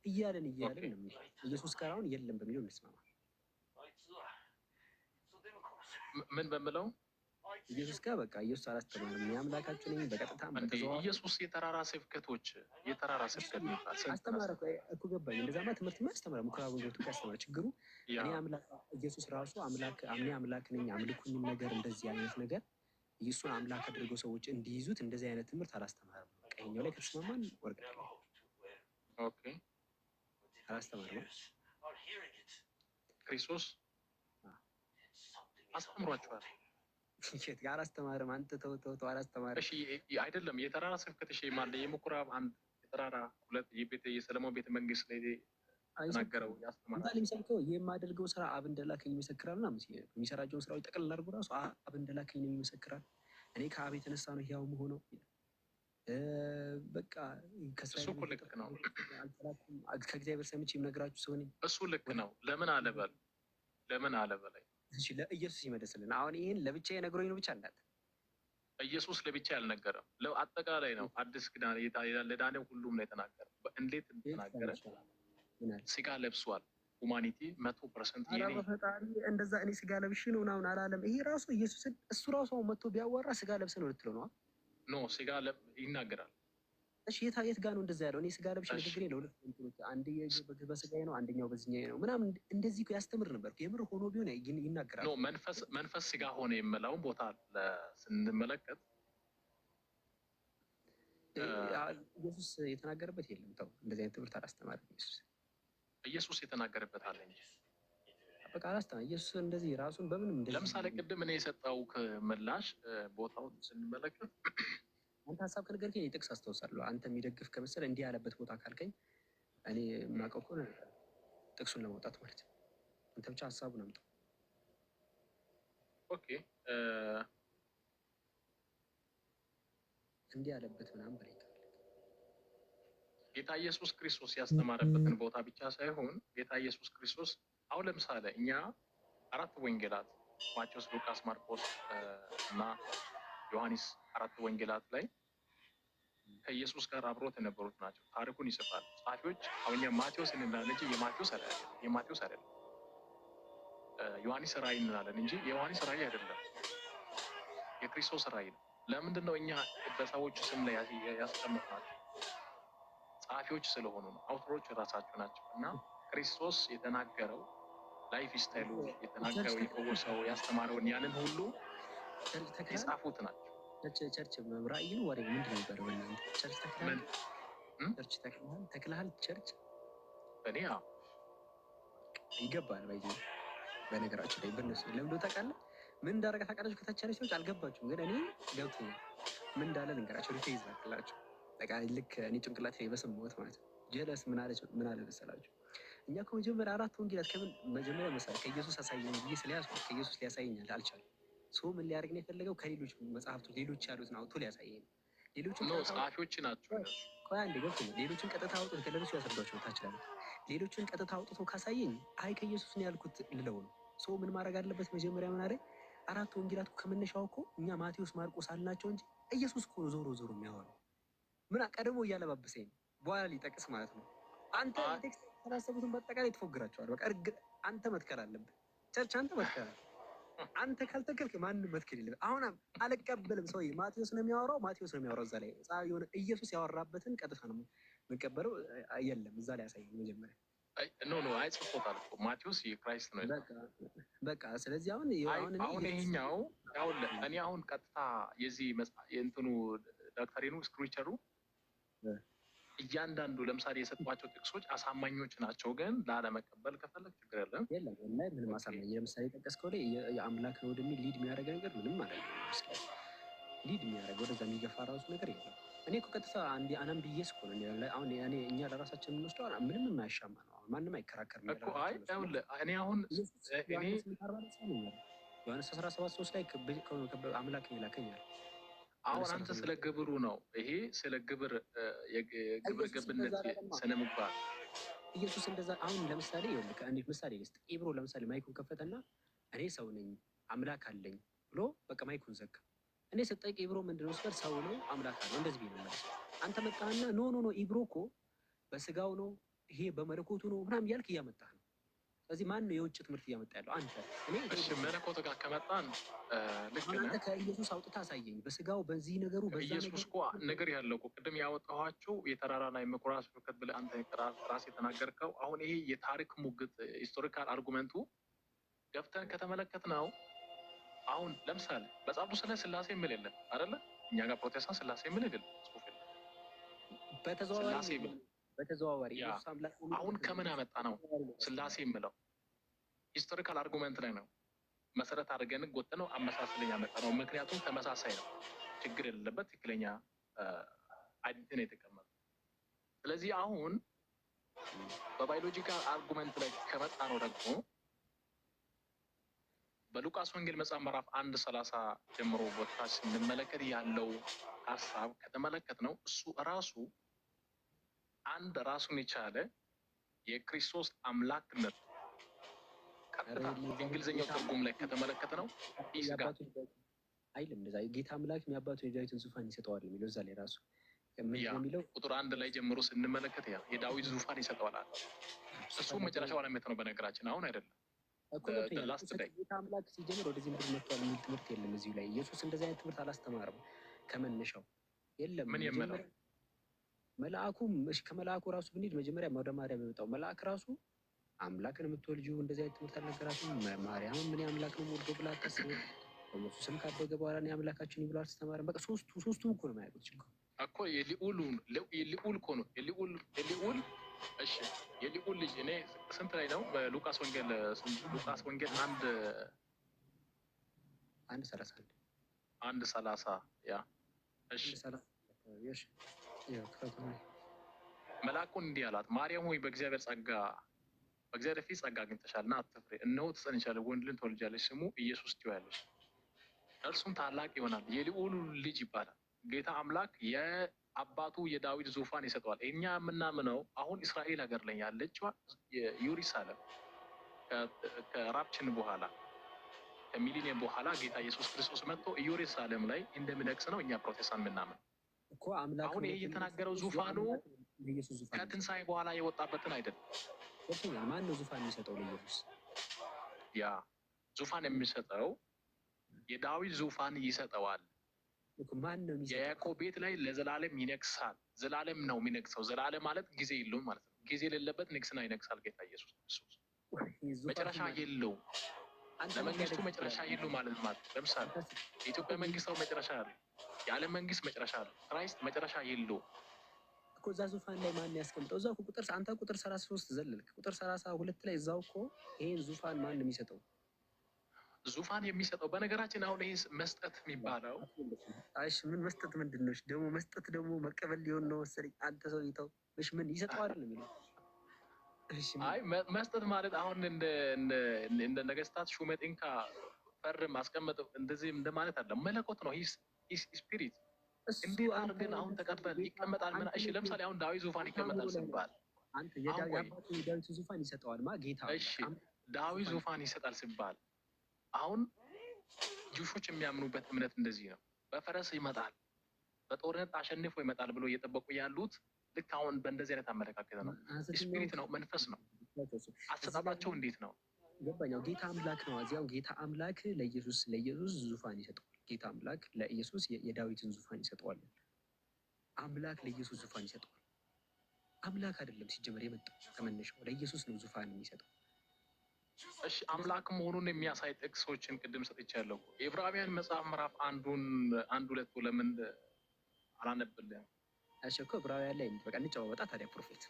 C: እያለን ነው። ኢየሱስ ጋር አሁን የለም በሚለው እንስማማ።
D: ምን በምለው
C: ኢየሱስ ጋር በቃ ኢየሱስ አላስተማርም እኔ አምላካችሁ ነኝ በቀጥታ
D: ኢየሱስ የተራራ ስብከቶች
C: አስተማረ እኮ ገባኝ። እንደዛማ ትምህርት ማስተማር ምኩራቡን ገብቶ ያስተማረ ችግሩ እኔ አምላክ ኢየሱስ ራሱ አምላክ ነኝ አምልኩኝም ነገር እንደዚህ አይነት ነገር ኢየሱስን አምላክ አድርገው ሰዎች እንዲይዙት እንደዚህ አይነት ትምህርት አላስተማርም። ቀኝኛው ላይ ከተስማማን ወርቀት ላይ
D: ኦኬ
C: አላስተማርም።
D: ክርስቶስ አስተምሯቸዋል።
C: ሸት ጋር አላስተማርም። አንተ ተው አላስተማርም።
D: እሺ አይደለም የተራራ ስብከት እሺ ማለት የምኩራብ አንድ የተራራ ሁለት የሰለሞን ቤተ መንግስት ላይ ተናገረው ያስተማራል።
C: ለምሳሌ የማደርገው ስራ አብ እንደላከኝ ይመሰክራል እና የሚሰራቸውን ስራዎች ጠቅልል አድርጎ ራሱ አብ እንደላከኝ ነው ይመሰክራል። እኔ ከአብ የተነሳ ነው ሕያው መሆነው። በቃ
D: እሱ እኮ ልክ ነው።
C: ከእግዚአብሔር ሰምቼ የምነግራችሁ ሰው ነኝ።
D: እሱ ልክ ነው። ለምን አለበላይ
C: እሺ ለኢየሱስ ይመለስልን። አሁን ይሄን ለብቻዬ ነግሮኝ ነው ብቻ እንዳት
D: ኢየሱስ ለብቻ ያልነገረም አጠቃላይ ነው። አዲስ ኪዳን ለዳኔ ሁሉም ነው የተናገረ። እንዴት ተናገረ? ስጋ ለብሷል። ሁማኒቲ 100%
C: ፈጣሪ እንደዛ እኔ ስጋ ለብሽ ነው ምናምን አላለም። ይሄ ራሱ ኢየሱስን እሱ ራሱ መጥቶ ቢያወራ ስጋ ለብሰ ነው ልትለው ነው?
D: ኖ ስጋ ይናገራል።
C: እሺ የት ጋር ነው እንደዛ ያለው? እኔ ስጋ ለብሽ ንግግሬ ለሁለት እንትኖች አንድ በስጋዬ ነው አንደኛው በዚህኛዬ ነው ምናምን እንደዚህ ያስተምር ነበር። የምር ሆኖ ቢሆን ይናገራል።
D: ኖ መንፈስ ስጋ ሆነ የምለውን ቦታ ስንመለከት
C: ኢየሱስ የተናገረበት የለም። ተው እንደዚህ አይነት ትምህርት አላስተማርም ኢየሱስ።
D: ኢየሱስ የተናገረበት አለ እንጂ
C: በቃ አላስተማ ኢየሱስ እንደዚህ ራሱን በምንም እንደዚህ
D: ለምሳሌ ቅድም እኔ የሰጠው ምላሽ ቦታውን ስንመለከት
C: አንተ ሀሳብ ከነገርከኝ ጥቅስ አስታውሳለሁ። አንተ የሚደግፍ ከመሰለ እንዲህ ያለበት ቦታ ካልከኝ እኔ የማውቀው ከሆነ ጥቅሱን ለማውጣት ማለት ነው። አንተ ብቻ ሀሳቡን አምጣው።
D: ኦኬ
C: እንዲህ ያለበት ምናምን በላይ
D: ጌታ ኢየሱስ ክርስቶስ ያስተማረበትን ቦታ ብቻ ሳይሆን ጌታ ኢየሱስ ክርስቶስ አሁን ለምሳሌ እኛ 4 ወንጌላት ማቴዎስ፣ ሉቃስ፣ ማርቆስ እና ዮሐንስ 4 ወንጌላት ላይ ከኢየሱስ ጋር አብሮት የነበሩት ናቸው። ታሪኩን ይጽፋል ጸሐፊዎች። አሁን እኛ ማቴዎስ እንላለን እንጂ የማቴዎስ አይደለም። ዮሐንስ ራእይ እንላለን እንጂ የዮሐንስ ራእይ አይደለም፣ የክርስቶስ ራእይ ነው። ለምንድን ነው እኛ በሰዎቹ ስም ላይ ያስቀመጥናቸው? ጸሐፊዎች ስለሆኑ ነው። አውተሮች ራሳቸው ናቸው። እና ክርስቶስ የተናገረው ላይፍ ስታይሉ የተናገረው የፈወሰው ያስተማረውን ያንን ሁሉ የጻፉት ናቸው።
C: ቸርች ራእይ ነው ወሬ ምንድን ነው የሚባለው? ቸርች ተክልሃል? ቸርች ተክልሃል? ቸርች
D: እኔ
C: ይገባል ባይ በነገራችን ላይ በነሱ ለምዶ ታውቃለህ? ምን እንዳደረገ ታውቃላችሁ? ከታች ያለ ሰዎች አልገባችሁም፣ ግን እኔ ገብቶኛል። ምን እንዳለ ልንገራቸው። ሪፌዝ ላክላቸው በቃ ልክ እኔ ጭንቅላት ላይ በሰማሁት ማለት ነው። ጀለስ ምን አለ መሰላችሁ? እኛ ከመጀመሪያ 4 ወንጌላት ከምን መጀመሪያ መሰለህ ከኢየሱስ አሳየኝ ብዬ ስለያዝኩ ከኢየሱስ ሊያሳየኝ አልቻለም። ሰው ምን ሊያደርግ ነው የፈለገው? ከሌሎች መጽሐፍቶች ሌሎች ያሉትን አውጥቶ ሊያሳየኝ ነው። ሌሎችን
D: ጸሐፊዎች ናቸው።
C: ቆይ አንዴ ገብቶኛል። ሌሎችን ቀጥታ አውጥቶ ከሌሎች ያስረዷቸው ታችላለ። ሌሎችን ቀጥታ አውጥቶ ካሳየኝ አይ ከኢየሱስ ነው ያልኩት ልለው ነው። ሰው ምን ማድረግ አለበት? መጀመሪያ ምን አለ? 4 ወንጌላት ከመነሻው እኮ እኛ ማቴዎስ፣ ማርቆስ አልናቸው እንጂ ኢየሱስ እኮ ዞሮ የሚያወራው ምን ቀድሞ እያለባበሰኝ ነው፣ በኋላ ሊጠቅስ ማለት ነው። አንተ ቴክስት የተሰባሰቡትን በአጠቃላይ ትፎግራቸዋል። በቃ እርግጥ አንተ መትከል አለብህ። ቸርች አንተ መትከል አለብህ። አንተ ካልተከልክ ማንም መትከል የለም። አሁን አልቀበልም። ሰው ማቴዎስ ነው የሚያወራው፣ እዛ ላይ የሆነ ኢየሱስ ያወራበትን ቀጥታ ነው የምንቀበለው። የለም እዛ ላይ ያሳየኝ መጀመሪያ
D: ኖ አይጽፎታል እኮ ማቴዎስ የክራይስት ነው።
C: በቃ ስለዚህ አሁን
D: ይሄኛው እኔ አሁን ቀጥታ የዚህ የእንትኑ ዶክተሪኑ ስክሪቸሩ እያንዳንዱ ለምሳሌ የሰጧቸው ጥቅሶች አሳማኞች ናቸው፣ ግን ላለመቀበል ከፈለግ ችግር የለም።
C: ምንም አሳማኝ ለምሳሌ ጠቀስከው ላይ የአምላክ ነው ወደሚል ሊድ የሚያደርገ ነገር ምንም ማለት ነው። ሊድ የሚያደርገ ወደዛ የሚገፋ ራሱ ነገር የለም። እኔ እኮ ቀጥታ አናም ብዬስ እኮ ነው አሁን እኛ ለራሳችን የምንወስደው ምንም የማያሻማ ነው። ማንም አይከራከርም
D: እኮ እኔ አሁን
C: ዮሐንስ 17:3 ላይ አምላክ ይላከኛል።
D: አሁን አንተ ስለ ግብሩ ነው ይሄ ስለ ግብር የግብር ገብነት ስነ ምግባር
C: ኢየሱስ እንደዛ አሁን ለምሳሌ ይኸውልህ ከአንዲት ምሳሌ ልስጥ። ኢብሮ ለምሳሌ ማይኩን ከፈተና እኔ ሰው ነኝ አምላክ አለኝ ብሎ በቃ ማይኩን ዘጋ። እኔ ስጠይቅ ኢብሮ ምንድን ነው ስበር ሰው ነው አምላክ አለው እንደዚህ ቢል ነው። አንተ መጣና ኖ ኢብሮ እኮ በስጋው ነው ይሄ በመለኮቱ ነው ምናምን እያልክ እያመጣህ ነው። ስለዚህ ማን ነው የውጭ ትምህርት እያመጣ ያለው? አንተ።
D: እሺ መለኮት ጋር ከመጣን ልክ ነህ።
C: አንተ ከኢየሱስ አውጥተህ አሳየኝ በስጋው በዚህ ነገሩ በዛ ነገር
D: ኢየሱስ እኮ ነገር ያለው እኮ ቅድም ያወጣኋቸው የተራራ ላይ መኩራስ ፍከት ብለህ አንተ ራስህ የተናገርከው አሁን ይሄ የታሪክ ሙግት ሂስቶሪካል አርጉመንቱ ገብተን ከተመለከት ነው። አሁን ለምሳሌ መጽሐፍ ቅዱስ ላይ ስላሴ የሚል የለም አይደለ? እኛ ጋር ፕሮቴስታንት ስላሴ የሚል የለም ጽሑፍ የለም።
C: በተዘዋዋሪ
D: አሁን ከምን አመጣ ነው ስላሴ የምለው? ሂስቶሪካል አርጉመንት ላይ ነው መሰረት አድርገን ጎትነው አመሳስለኝ ያመጣ ነው። ምክንያቱም ተመሳሳይ ነው፣ ችግር የሌለበት ትክክለኛ አይዲንቲ ነው የተቀመጠው። ስለዚህ አሁን በባዮሎጂካል አርጉመንት ላይ ከመጣ ነው ደግሞ በሉቃስ ወንጌል መጽሐፍ ምዕራፍ 1:30 ጀምሮ ቦታ ስንመለከት ያለው ሀሳብ ከተመለከት ነው እሱ ራሱ አንድ ራሱን የቻለ የክርስቶስ አምላክነት ቀጥታ እንግሊዝኛው ትርጉም ላይ ከተመለከተ ነው
C: አይልም። እንደዛ ጌታ አምላክ የሚያባቱ የዳዊትን ዙፋን ይሰጠዋል የሚለው እዛ ላይ ራሱ
D: የሚለው ቁጥር 1 ላይ ጀምሮ ስንመለከት የዳዊት ዙፋን ይሰጠዋል። እሱ መጨረሻው ዓለመት ነው በነገራችን አሁን አይደለም።
C: ጌታ አምላክ ሲጀምር ወደዚህ ምድር መጥቷል የሚል ትምህርት የለም እዚሁ ላይ። ኢየሱስ እንደዚህ አይነት ትምህርት አላስተማርም ከመነሻው የለም።
D: ምን የምለው
C: ከመልአኩ ራሱ ብንሄድ መጀመሪያ ወደ ማርያም የመጣው መልአክ ራሱ አምላክን የምትወልጂው እንደዚህ አይነት ትምህርት አልነገራትም። ማርያም ምን አምላክ ነው ወልዶ ብላ አታስብ። ኢየሱስም ካደገ በኋላ እኔ አምላካችን ብሎ አልተማረም። በቃ ሶስቱም እኮ ነው የማያውቁት ችግሩ እኮ የሊኡል እኮ ነው የሊኡል
D: ልጅ እኔ ስንት ላይ ነው? በሉቃስ ወንጌል ሉቃስ ወንጌል
C: አንድ 31
D: 1:30 ያ እሺ። መልአኩን እንዲህ አላት፣ ማርያም ሆይ በእግዚአብሔር ፊት ጸጋ አግኝተሻልና አትፍሪ። እነሆ ትጸንሻለሽ፣ ወንድ ልጅ ትወልጃለሽ፣ ስሙ ኢየሱስ ትዪዋለሽ። እርሱም ታላቅ ይሆናል፣ የልዑል ልጅ ይባላል። ጌታ አምላክ የአባቱ የዳዊት ዙፋን ይሰጠዋል። እኛ የምናምነው አሁን እስራኤል ሀገር ላይ ያለችዋ ኢየሩሳሌም ከራፕችን በኋላ ከሚሊኒየም በኋላ ጌታ ኢየሱስ ክርስቶስ መጥቶ ኢየሩሳሌም ላይ እንደሚነግስ ነው እኛ ፕሮቴስታንት የምናምን። አሁን ይሄ የተናገረው ዙፋኑ ከትንሣኤ በኋላ የወጣበትን አይደለም።
C: ማን ነው ዙፋን የሚሰጠው ለኢየሱስ?
D: ያ ዙፋን የሚሰጠው የዳዊት ዙፋን ይሰጠዋል። የያዕቆብ ቤት ላይ ለዘላለም ይነግሳል። ዘላለም ነው የሚነግሰው። ዘላለም ማለት ጊዜ የለውም ማለት ነው። ጊዜ የሌለበት ንግስና ይነግሳል ጌታ ኢየሱስ ክርስቶስ። መጨረሻ የለውም። ለመንግስቱ መጨረሻ የለው ማለት ማለት። ለምሳሌ የኢትዮጵያ መንግስታው መጨረሻ አለው። የዓለም መንግስት መጨረሻ አለው። ክራይስት መጨረሻ የለው
C: እኮ። እዛ ዙፋን ላይ ማን ያስቀምጠው? እዛው ቁጥር አንተ ቁጥር 33 ዘለልክ። ቁጥር 32 ላይ እዛው እኮ ይሄን ዙፋን ማን ነው የሚሰጠው?
D: ዙፋን የሚሰጠው በነገራችን አሁን ይሄ መስጠት የሚባለው
C: አይሽ ምን መስጠት ምንድን ነው ደግሞ? መስጠት ደግሞ መቀበል ሊሆን ነው መሰለኝ። አንተ ሰው ይተው እሺ። ምን ይሰጠው አይደል የሚለው?
D: አይ መስጠት ማለት አሁን እንደ ነገስታት ሹመት እንካ ፈርም ማስቀመጥ እንደዚህ እንደማለት አለ። መለኮት ነው። ሂስ ስፒሪት እንዴት አድርገን አሁን ተቀበል ይቀመጣል። ምን እሺ፣ ለምሳሌ አሁን ዳዊት ዙፋን ይቀመጣል ሲባል
C: አንተ የዳዊት ዙፋን ይሰጠዋል ማ ጌታ።
D: እሺ ዳዊት ዙፋን ይሰጣል ሲባል አሁን ጁሾች የሚያምኑበት እምነት እንደዚህ ነው። በፈረስ ይመጣል፣ በጦርነት አሸንፎ ይመጣል ብሎ እየጠበቁ ያሉት ልክ አሁን በእንደዚህ አይነት አመለካከት ነው። ስፒሪት ነው፣ መንፈስ ነው። አሰጣጣቸው እንዴት ነው?
C: ገባኛው ጌታ አምላክ ነው። እዚያው ጌታ አምላክ ለኢየሱስ ዙፋን ይሰጠዋል። ጌታ አምላክ ለኢየሱስ የዳዊትን ዙፋን ይሰጠዋል። አምላክ ለኢየሱስ ዙፋን ይሰጠዋል። አምላክ አይደለም ሲጀመር የመጣው ከመነሻው ለኢየሱስ ነው ዙፋን የሚሰጠው።
D: እሺ አምላክ መሆኑን የሚያሳይ ጥቅሶችን ቅድም ሰጥቻለሁ። የዕብራውያን መጽሐፍ ምዕራፍ 1:2 ለምን አላነብልህም?
C: እሺ እኮ ዕብራውያን ላይ በቃ እንጨዋወጣ ታዲያ። ፕሮፌት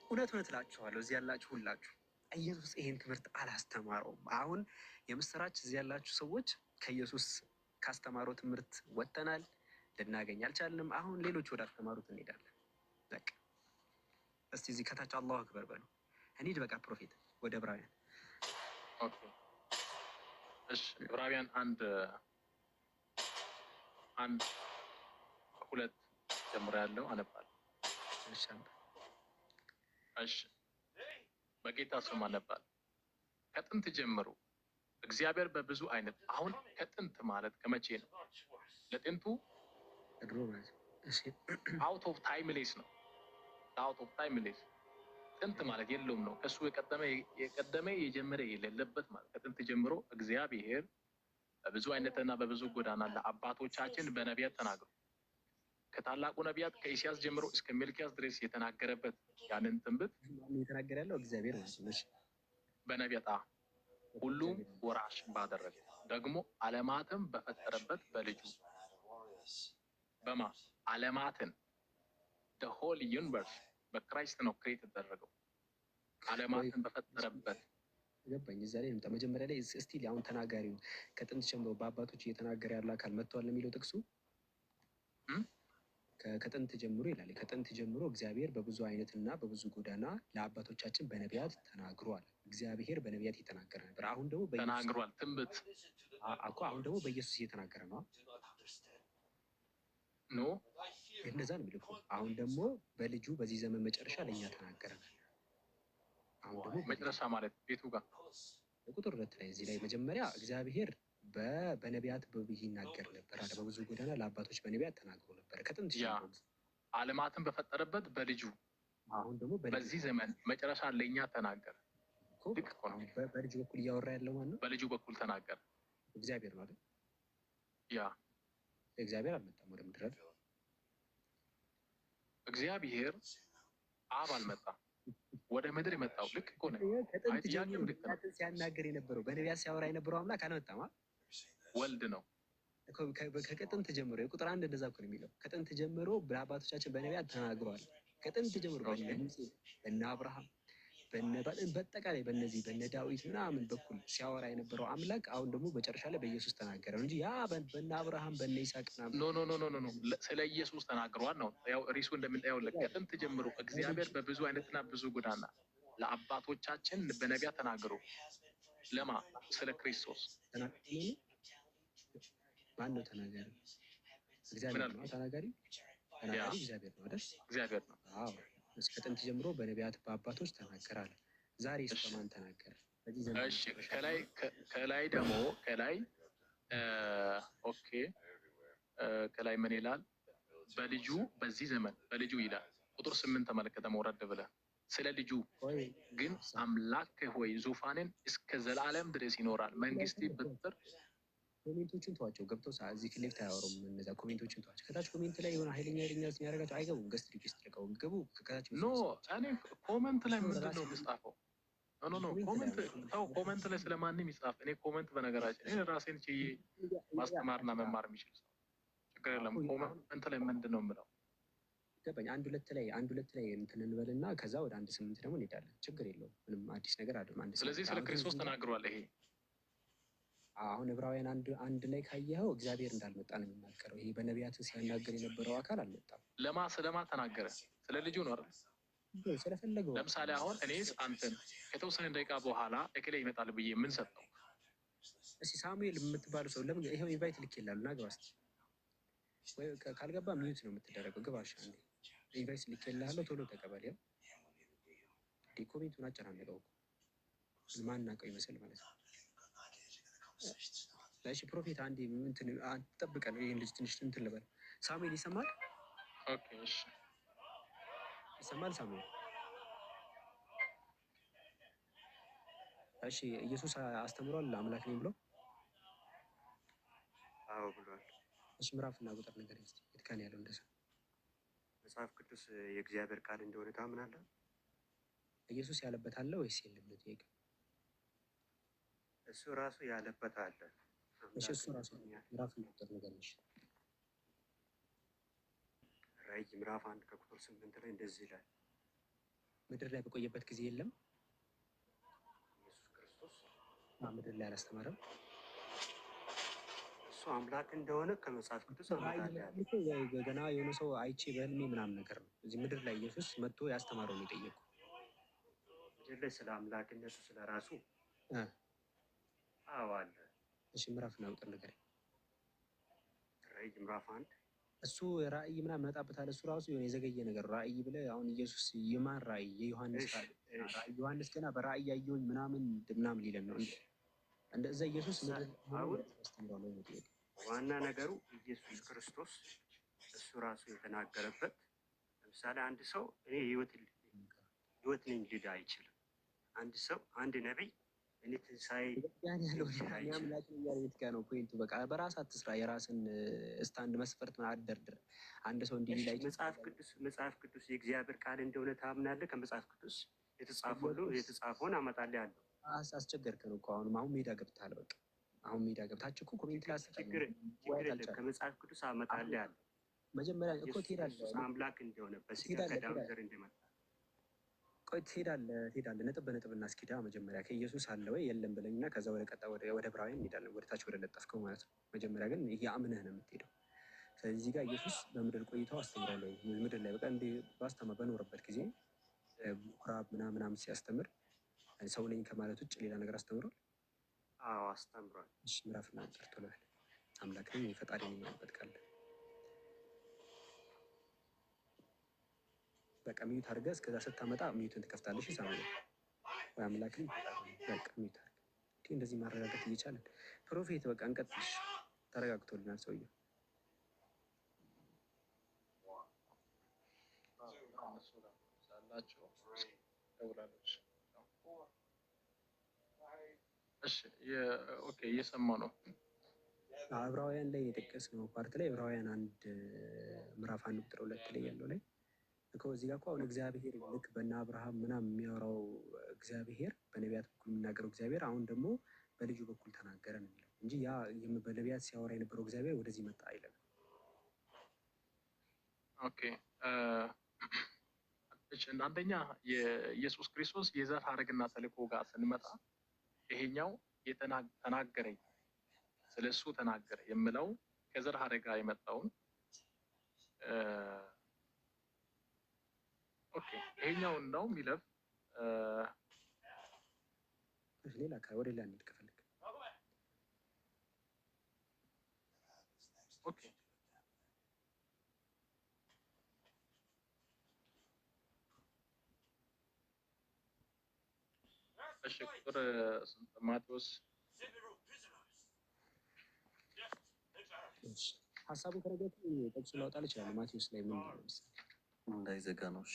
C: እውነት እላችኋለሁ እዚህ ያላችሁ ሁላችሁ ኢየሱስ ይሄን ትምህርት አላስተማረውም። አሁን የምስራች እዚህ ያላችሁ ሰዎች ከኢየሱስ ካስተማረው ትምህርት ወጥተናል፣ ልናገኝ አልቻልንም። አሁን ሌሎች ወደ አስተማሩት እንሄዳለን። በቃ እስቲ እዚህ ከታች አላሁ አክበር በሉ እንሂድ። በቃ ፕሮፌት ወደ ዕብራውያን።
D: ኦኬ እሺ ዕብራውያን 1:2 ጀምሮ ያለው አነባለሁ። እሺ በጌታ ስም አነባለሁ። ከጥንት ጀምሮ እግዚአብሔር በብዙ አይነት። አሁን ከጥንት ማለት ከመቼ ነው? ለጥንቱ አውት ኦፍ ታይምሌስ ነው። አውት ኦፍ ታይምሌስ ጥንት ማለት የለውም ነው። ከሱ የቀደመ የጀመረ የሌለበት ማለት። ከጥንት ጀምሮ እግዚአብሔር በብዙ አይነትና በብዙ ጎዳና ለአባቶቻችን በነቢያት ተናግሮ ከታላቁ ነቢያት ከኢሳያስ ጀምሮ እስከ ሚልክያስ ድረስ የተናገረበት ያንን ትንቢት
C: እየተናገረ ያለው እግዚአብሔር ነው።
D: በነቢያት ሁሉም ወራሽ ባደረገ ደግሞ ዓለማትን በፈጠረበት በልጁ በማ ዓለማትን the whole universe በክራይስት ነው ክሬት የተደረገው። ዓለማትን በፈጠረበት
C: ገባኝ። እዛ ላይ መጀመሪያ ላይ እስቲል አሁን ተናጋሪው ከጥንት ጀምሮ በአባቶች እየተናገረ ያለ አካል መጥቷል የሚለው ጥቅሱ ከጥንት ጀምሮ ይላል። ከጥንት ጀምሮ እግዚአብሔር በብዙ አይነትና በብዙ ጎዳና ለአባቶቻችን በነቢያት ተናግሯል። እግዚአብሔር በነቢያት እየተናገረ ነበር። አሁን ደግሞ
D: ተናግሯል። ትንቢት
C: እኮ አሁን ደግሞ በኢየሱስ እየተናገረ ነው።
D: ኖ
C: እንደዛ ነው የሚልኩ። አሁን ደግሞ በልጁ በዚህ ዘመን መጨረሻ ለእኛ ተናገረናል። አሁን ደግሞ
D: መጨረሻ ማለት ቤቱ ጋር
C: ቁጥር 2 ላይ እዚህ ላይ መጀመሪያ እግዚአብሔር በነቢያት ይናገር ነበር አለ። በብዙ ጎዳና ለአባቶች በነቢያት ተናግሮ ነበር ከጥንት ጀምሮ
D: ዓለማትን በፈጠረበት በልጁ።
C: አሁን ደግሞ
D: በዚህ ዘመን መጨረሻ ለእኛ ተናገረ።
C: በልጁ በኩል እያወራ ያለው ማን ነው?
D: በልጁ በኩል ተናገረ።
C: እግዚአብሔር ነው አይደል?
D: ያ
C: እግዚአብሔር አልመጣም ወደ ምድር።
D: እግዚአብሔር አብ አልመጣም ወደ ምድር የመጣው ልክ እኮ ነው።
C: ከጥንት ጀምሮ ሲያናገር የነበረው በነቢያት ሲያወራ የነበረው አምላክ አልመጣም።
D: ወልድ ነው።
C: ከጥንት ጀምሮ የቁጥር 1 እንደዛ እኮ ነው የሚለው። ከጥንት ጀምሮ በአባቶቻችን በነቢያት ተናግሯል። ከጥንት ጀምሮ በነ አብርሃም በአጠቃላይ በእነዚህ በነ ዳዊት ምናምን በኩል ሲያወራ የነበረው አምላክ አሁን ደግሞ መጨረሻ ላይ በኢየሱስ ተናገረው እንጂ ያ በነ አብርሃም በነ ይስሐቅ
D: ኖ ስለ ኢየሱስ ተናግሯል ነው ያው ሪሱ እንደምንጠያው ከጥንት ጀምሮ እግዚአብሔር በብዙ አይነትና ብዙ ጎዳና ለአባቶቻችን በነቢያት ተናግሮ ለማ ስለ ክርስቶስ
C: ማን ነው ተናጋሪ? እግዚአብሔር ነው ተናጋሪ። ተናጋሪ እግዚአብሔር ነው አይደል?
D: እግዚአብሔር ነው።
C: አዎ እስከ ጥንት ጀምሮ በነቢያት በአባቶች ተናገራል። ዛሬ በማን ተናገረ?
D: እሺ ከላይ ደግሞ ኦኬ ከላይ ምን ይላል? በልጁ በዚህ ዘመን በልጁ ይላል። ቁጥር 8 ተመለከተ መውረድ ብለህ ስለ ልጁ ግን አምላክ ሆይ ዙፋንን እስከ ዘላለም ድረስ ይኖራል፣ መንግስት ብትር
C: ኮሜንቶችን ተዋቸው። ገብተው እዚህ ፊት ለፊት አያወሩም። እነዚያ ኮሜንቶችን ተዋቸው። ከታች ኮሜንት ላይ የሆነ ኃይለኛ የሚያደርጋቸው አይገቡም። ገስት ሪኩዌስት ልቀው ገቡ። ከታች
D: ኖ እኔ ኮመንት ላይ ምንድን ነው የምጻፈው? ኖ ኮመንት ላይ ስለማንም ይጻፍ። እኔ ኮመንት በነገራችን እኔ ራሴን ችዬ ማስተማርና መማር የሚችል ሰው ችግር የለም። ኮመንት ላይ ምንድን ነው የምለው?
C: ገባኝ። አንድ ሁለት ላይ እንትን እንበልና ከዛ ወደ 1:8 ደግሞ እንሄዳለን። ችግር የለውም። ምንም አዲስ ነገር አይደለም።
D: ስለዚህ ስለ ክርስቶስ ተናግሯል። ይሄ
C: አሁን ዕብራውያን አንድ ላይ ካየኸው እግዚአብሔር እንዳልመጣ ነው የሚናገረው። ይሄ በነቢያት ሲያናገር የነበረው አካል አልመጣም።
D: ስለማ ተናገረ? ስለ ልጁ ነው አይደል?
C: ስለፈለገው።
D: ለምሳሌ አሁን እኔስ አንተን ከተወሰነ ደቂቃ በኋላ እክሌ ይመጣል ብዬ ምን ሰጠው?
C: እስኪ ሳሙኤል የምትባሉ ሰው ለምን ይሄው ኢንቫይት ልክ ይላሉ እና ግባ እስኪ። ወይ ካልገባ ሚዩት ነው የምትደረገው። ግባ እሺ። አንዴ ኢንቫይት ልክ ይላለሁ፣ ቶሎ ተቀበል። ያው ኮሜንቱን አጨናነቀው እኮ ማን ናቀው ይመስል ማለት ነው። እሺ ፕሮፌት አንዴ እንትን ጠብቀን ይሄን ልጅ ትንሽ እንትን ልበል። ሳሙኤል ይሰማል?
D: ኦኬ እሺ
C: ይሰማል ሳሙኤል? እሺ ኢየሱስ አስተምሯል አምላክ ነኝ ብሎ?
E: አዎ ብሏል።
C: እሺ ምዕራፍና ቁጥር ነገር እስኪ የት ጋር ነው ያለው? እንደዛ
E: መጽሐፍ ቅዱስ የእግዚአብሔር ቃል እንደሆነ ታምናለህ?
C: ኢየሱስ ያለበት አለ ወይስ የለም ነው ጥያቄ?
E: እሱ ራሱ ያለበት አለ።
C: እሺ እሱ ራሱ ምዕራፍና ቁጥር ነገር ነሽ።
E: ራዕይ ምዕራፍ 1 ከቁጥር 8 ላይ እንደዚህ ይላል።
C: ምድር ላይ በቆየበት ጊዜ የለም
E: ኢየሱስ ክርስቶስ
C: ምድር ላይ አላስተማረም።
E: እሱ አምላክ እንደሆነ ከመጽሐፍ ቅዱስ አመጣለሁ።
C: ገና የሆነ ሰው አይቼ በህልሜ ምናምን ነገር ነው። እዚህ ምድር ላይ ኢየሱስ መጥቶ ያስተማረው ነው የጠየቁ።
E: ምድር ላይ ስለ አምላክነቱ ስለ ራሱ አዎ አለ።
C: እሺ ምዕራፍና ቁጥር ነገር
E: ራዕይ ምዕራፍ 1
C: እሱ ራእይ ምናምን መጣበታል። እሱ ራሱ የሆነ የዘገየ ነገር ራእይ ብለህ አሁን ኢየሱስ የማን ራእይ? የዮሐንስ ራእይ። ዮሐንስ ገና በራእይ ያየሁኝ ምናምን ሊለን ነው እንደዛ ኢየሱስ
E: ዋና ነገሩ ኢየሱስ ክርስቶስ እሱ ራሱ የተናገረበት። ለምሳሌ አንድ ሰው እኔ ህይወት ነኝ ሊል አይችልም። አንድ ሰው አንድ ነቢይ እኔ ትንሣኤ
C: ያን ያለው አምላክ ያለበት ጋር ነው ፖይንቱ። በቃ በራስ አትስራ፣ የራስን ስታንድ መስፈርት አትደርድር። አንድ ሰው እንዲህ ላይ
E: መጽሐፍ ቅዱስ የእግዚአብሔር ቃል እንደሆነ ታምናለህ? ከመጽሐፍ ቅዱስ የተጻፈውን አመጣልህ ያለው
C: አስቸገርከን እኮ አሁን ሜዳ ገብተሃል። በቃ አሁን ሜዳ ገብታችሁ እኮ ኮሜንት ላይ
E: ችግር የለም። ከመጽሐፍ ቅዱስ አመጣልህ ያለው
C: መጀመሪያ እኮ ትሄዳለህ።
E: አምላክ እንደሆነ በስጋ ከዳዊት ዘር እንደመጣ
C: ቆይ ትሄዳለህ። ነጥብ በነጥብ እናስኪዳ። መጀመሪያ ከኢየሱስ አለ ወይ የለም ብለኝና ከዛ ወደ ቀጣ ወደ ዕብራውያን እንሄዳለን፣ ወደ ታች ወደ ለጠፍከው ማለት ነው። መጀመሪያ ግን ይሄ አምነህ ነው የምትሄደው። ስለዚህ ጋር ኢየሱስ በምድር ቆይታው አስተምሯል። ምድር ላይ በቃ እንደ በኖረበት ጊዜ ምኩራብ ምናምን ሲያስተምር ሰው ነኝ ከማለት ውጭ ሌላ ነገር አስተምሯል?
E: አዎ አስተምሯል።
C: እሺ ምዕራፍና ቁጥር ቶሎ በል። አምላክ ነኝ ፈጣሪ ነኝ ያለበት ቃል በቃ ሚዩት አድርገህ እስከዛ ስታመጣ ሚዩትን ትከፍታለሽ። ሳሙኤል ወይ አምላክን በቃ ሚዩት አድርገህ እንደዚህ ማረጋገጥ እየቻለን ፕሮፌት በቃ እንቀጥልሽ። ተረጋግቶልናል ሰውየው።
D: እየሰማ ነው።
C: ዕብራውያን ላይ የጠቀስነው ፓርት ላይ ዕብራውያን 1 ምዕራፍ 1 ቁጥር 2 ላይ ያለው ላይ እዚህ ጋር እኮ አሁን እግዚአብሔር ልክ በእነ አብርሃም ምናምን የሚያወራው እግዚአብሔር በነቢያት በኩል የሚናገረው እግዚአብሔር አሁን ደግሞ በልጁ በኩል ተናገረ ነው የሚለው እንጂ ያ በነቢያት ሲያወራ የነበረው እግዚአብሔር ወደዚህ መጣ አይለም።
D: ኦኬ አንደኛ የኢየሱስ ክርስቶስ የዘር ሐረግና ተልእኮ ጋር ስንመጣ ይሄኛው ተናገረኝ ስለ እሱ ተናገረ የምለው ከዘር ሐረግ ጋር የመጣውን ኦኬ ይሄኛውን ነው የሚለፍ
C: ሌላ ወደ ሌላ እንሂድ ከፈለግ
D: ኦኬ እሺ ቁጥር ማቴዎስ
C: ሀሳቡን ከነገር ጠቅሶ ላውጣል ይችላል። ማቴዎስ ላይ ምን
A: እንዳይዘጋ ነው። እሺ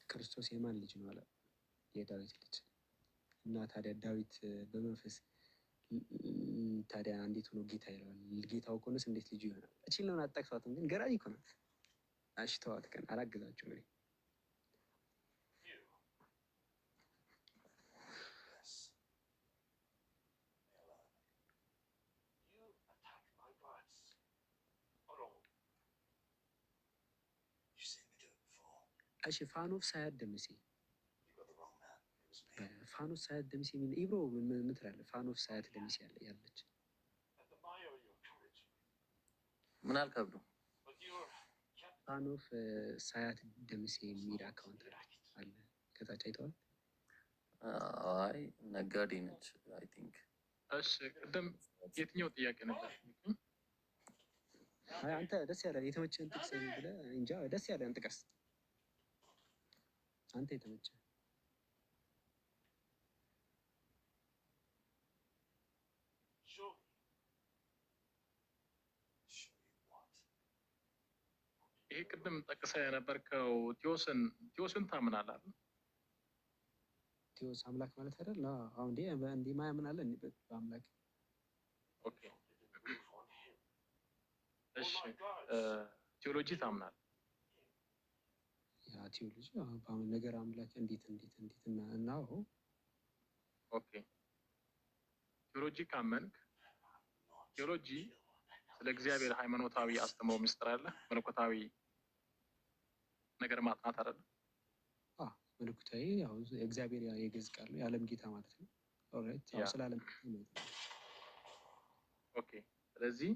C: ክርስቶስ የማን ልጅ ነው አለ? የዳዊት ልጅ እና ታዲያ ዳዊት በመንፈስ ታዲያ እንዴት ሆኖ ጌታ ይለዋል? ጌታው ከሆነስ እንዴት ልጁ ይሆናል? እቺን ለምን አጠቅሷትም? ግን ገራሚ እኮ ናት። እሺ ተዋት፣ ቀን አላግዛችሁም እኔ እሺ ፋኖፍ ሳያት ደምሴ ፋኖፍ ሳያት ደምሴ የሚል ኢብሮ ምን ትላለህ? ፋኖፍ ሳያት ደምሴ ያለች
A: ምን አልከብዱ
C: ፋኖፍ ሳያት ደምሴ የሚል አካውንት አለ ከታች አይተዋል?
A: አይ ነጋዴ ነች አይ ቲንክ።
D: እሺ ቅድም የትኛው ጥያቄ ነበር?
C: አይ አንተ ደስ ያለ የተመቸህን ጥቅስ ብለህ እንጃ ደስ ያለን ጥቀስ አንተ የተመቸ
D: ይሄ ቅድም ጠቅሰህ የነበርከው ቴዎስን ታምናለህ?
C: ቴዎስ አምላክ ማለት አይደል? አሁን እንዴ ማያምን አለ በአምላክ።
D: ኦኬ እሺ ቴዎሎጂ ታምናለህ?
C: ያ ቴዎሎጂ ነገር አምላክ እንዴት እና
D: ኦኬ ቴዎሎጂ ካመንክ ቴዎሎጂ ስለ እግዚአብሔር ሃይማኖታዊ አስተምሮ ምስጢር አለ መለኮታዊ ነገር ማጥናት አይደለም?
C: መለኮታዊ ያው እግዚአብሔር የግዕዝ ቃል ነው የዓለም ጌታ ማለት ነው። ኦልራይት ያው ስለ ዓለም
D: ኦኬ ስለዚህ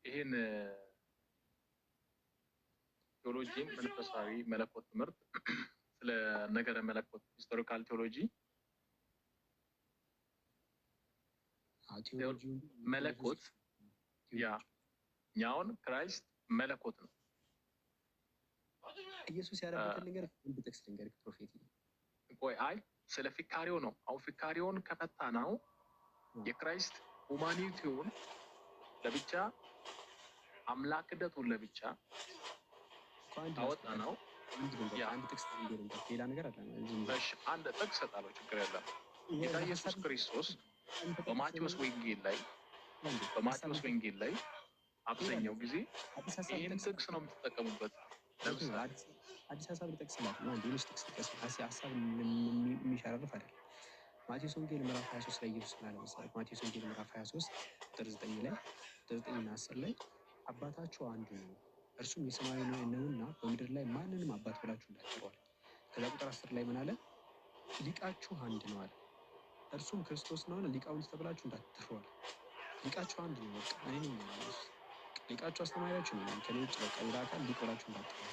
D: ይሄን ቴዎሎጂን መንፈሳዊ መለኮት ትምህርት ስለ ነገረ መለኮት ሂስቶሪካል ቴዎሎጂ መለኮት ያኛውን ክራይስት መለኮት ነው።
C: ኢየሱስ ያደረገትን ነገር አንድ ጥቅስ ልንገርህ ፕሮፌት
D: ቆይ አይ ስለ ፊካሪዮ ነው። አሁን ፊካሪዮን ከፈታ ነው የክራይስት ሁማኒቲውን ለብቻ አምላክነቱን ለብቻ አወጣ ነው።
C: አንድ ጥቅስ ሌላ ነገር አለ።
D: አንድ ጥቅስ ሰጣለው ችግር የለም። ጌታ ኢየሱስ ክርስቶስ በማቴዎስ ወንጌል ላይ አብዛኛው ጊዜ ይህን ጥቅስ ነው የምትጠቀሙበት። ለምሳሌ
C: አዲስ ሀሳብ ልጠቅስ ነው ሌሎች ጥቅስ ጥቀስ ሀሳብ የሚሸራርፍ አይደለም። ማቴዎስ ወንጌል ምዕራፍ 23 ላይ ኢየሱስ ምናለ መሰለህ? ማቴዎስ ወንጌል ምዕራፍ 23 ቁጥር 9 ላይ 9 እና 10 ላይ አባታችሁ አንዱ ነው እርሱም የሰማያዊ ነውና በምድር ላይ ማንንም አባት ብላችሁ እንዳትጠሩ። ከዛ ቁጥር 10 ላይ ምን አለ? ሊቃችሁ አንድ ነው አለ እርሱም ክርስቶስ ነውና ሊቃውንት ተብላችሁ እንዳትጠሩ። ሊቃችሁ አንድ ነው በቃ እኔ ነኝ ሊቃችሁ አስተማሪያችሁ ነው ከኔ ውጭ በቃ ሌላ አካል ሊቅ ብላችሁ እንዳትጠሩ።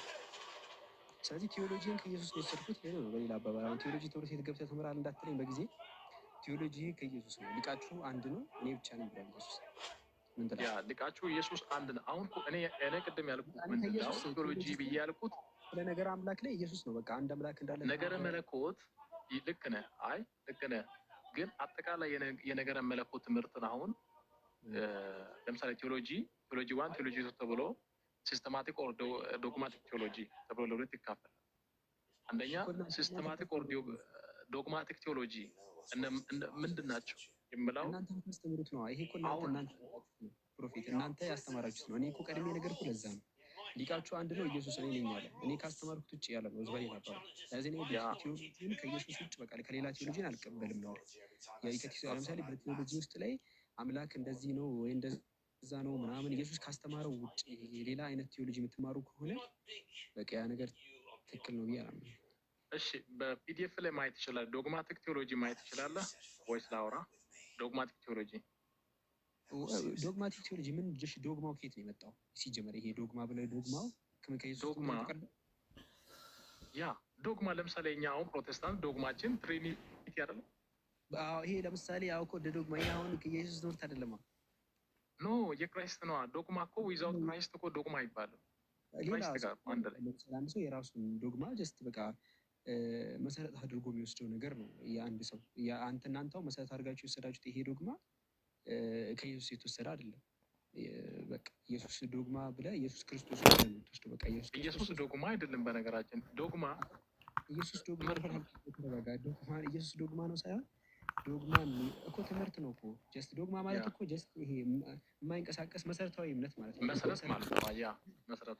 C: ስለዚህ ቴዎሎጂን ከኢየሱስ ነው የወሰድኩት ይሄ ነው። በሌላ አባባል ቴዎሎጂ ትምህርት ቤት ገብተህ ተምራል እንዳትለኝ በጊዜ ቴዎሎጂ ከኢየሱስ ነው ሊቃችሁ አንድ ነው እኔ ብቻ ነኝ ብሏል ኢየሱስ።
D: ያ ሊቃችሁ ኢየሱስ አንድ ነው። አሁን እኔ ቅድም ያልኩት ምንድነው ቴዎሎጂ ብዬ ያልኩት
C: ስለ ነገረ አምላክ ላይ ኢየሱስ ነው በቃ አንድ አምላክ እንዳለ
D: ነገረ መለኮት ልክ ነህ። አይ ልክ ነህ። ግን አጠቃላይ የነገረ መለኮት ትምህርትን አሁን ለምሳሌ ቴዎሎጂ 1 ቴዎሎጂ 2 ተብሎ ሲስተማቲክ ኦር ዶግማቲክ ቴዎሎጂ ተብሎ ለሁለት ይካፈላል። አንደኛ ሲስተማቲክ ኦር ዶግማቲክ ቴዎሎጂ ምንድን ናቸው የምለው
C: እናንተ የምታስተምሩት ነው። ይሄ እኮ እናንተ ፕሮፌት እናንተ ያስተማራችሁት ነው። እኔ እኮ ቀድሜ ነገር እኮ ለዛ ነው ሊቃችሁ አንድ ነው፣ ኢየሱስ እኔ ነኝ ያለ እኔ ካስተማርኩት ውጭ ያለ ነው ዝበሌ ነበሩ። ስለዚህ እኔ ቴዎሎጂን ከኢየሱስ ውጭ በቃ ከሌላ ቴዎሎጂን አልቀበልም ነው። ለምሳሌ በቴዎሎጂ ውስጥ ላይ አምላክ እንደዚህ ነው ወይ እንደዛ ነው ምናምን ኢየሱስ ካስተማረው ውጭ ሌላ አይነት ቴዎሎጂ የምትማሩ ከሆነ በቃ ያ ነገር ትክክል ነው ብዬ አላምንም።
D: እሺ በፒዲኤፍ ላይ ማየት ይችላል። ዶግማቲክ ቴዎሎጂ ማየት ይችላለህ ወይስ ላውራ? ዶግማቲክ ቴዎሎጂ
C: ዶግማቲክ ቴዎሎጂ ምን ዶግማው ከየት ነው የመጣው ሲጀመር? ይሄ ዶግማ ብለህ ዶግማው
D: ዶግማ ያ ዶግማ ለምሳሌ እኛ አሁን ፕሮቴስታንት ዶግማችን ትሪኒቲ አይደለም?
C: ይሄ ለምሳሌ ያው እኮ ዶግማ ይሄ አሁን የኢየሱስ ትምህርት አይደለም።
D: ኖ የክራይስት ነው። ዶግማ እኮ ዊዛውት ክራይስት እኮ ዶግማ አይባልም። ክራይስት ጋር አንድ ላይ
C: አንድ ሰው የራሱን ዶግማ ጀስት በቃ መሰረት አድርጎ የሚወስደው ነገር ነው። የአንድ ሰው እናንተው መሰረት አድርጋችሁ የወሰዳችሁት ይሄ ዶግማ ከኢየሱስ የተወሰደ አይደለም። በቃ ኢየሱስ ዶግማ ብለህ ኢየሱስ ክርስቶስ ነው የምትወስደው። በቃ
D: ኢየሱስ ዶግማ አይደለም። በነገራችን ዶግማ
C: ኢየሱስ ዶግማ ኢየሱስ ዶግማ ነው ሳይሆን ዶግማ እኮ ትምህርት ነው እኮ። ጀስት ዶግማ ማለት እኮ ጀስት ይሄ የማይንቀሳቀስ መሰረታዊ እምነት ማለት ነው።
D: መሰረት ማለት ነው። ያ መሰረት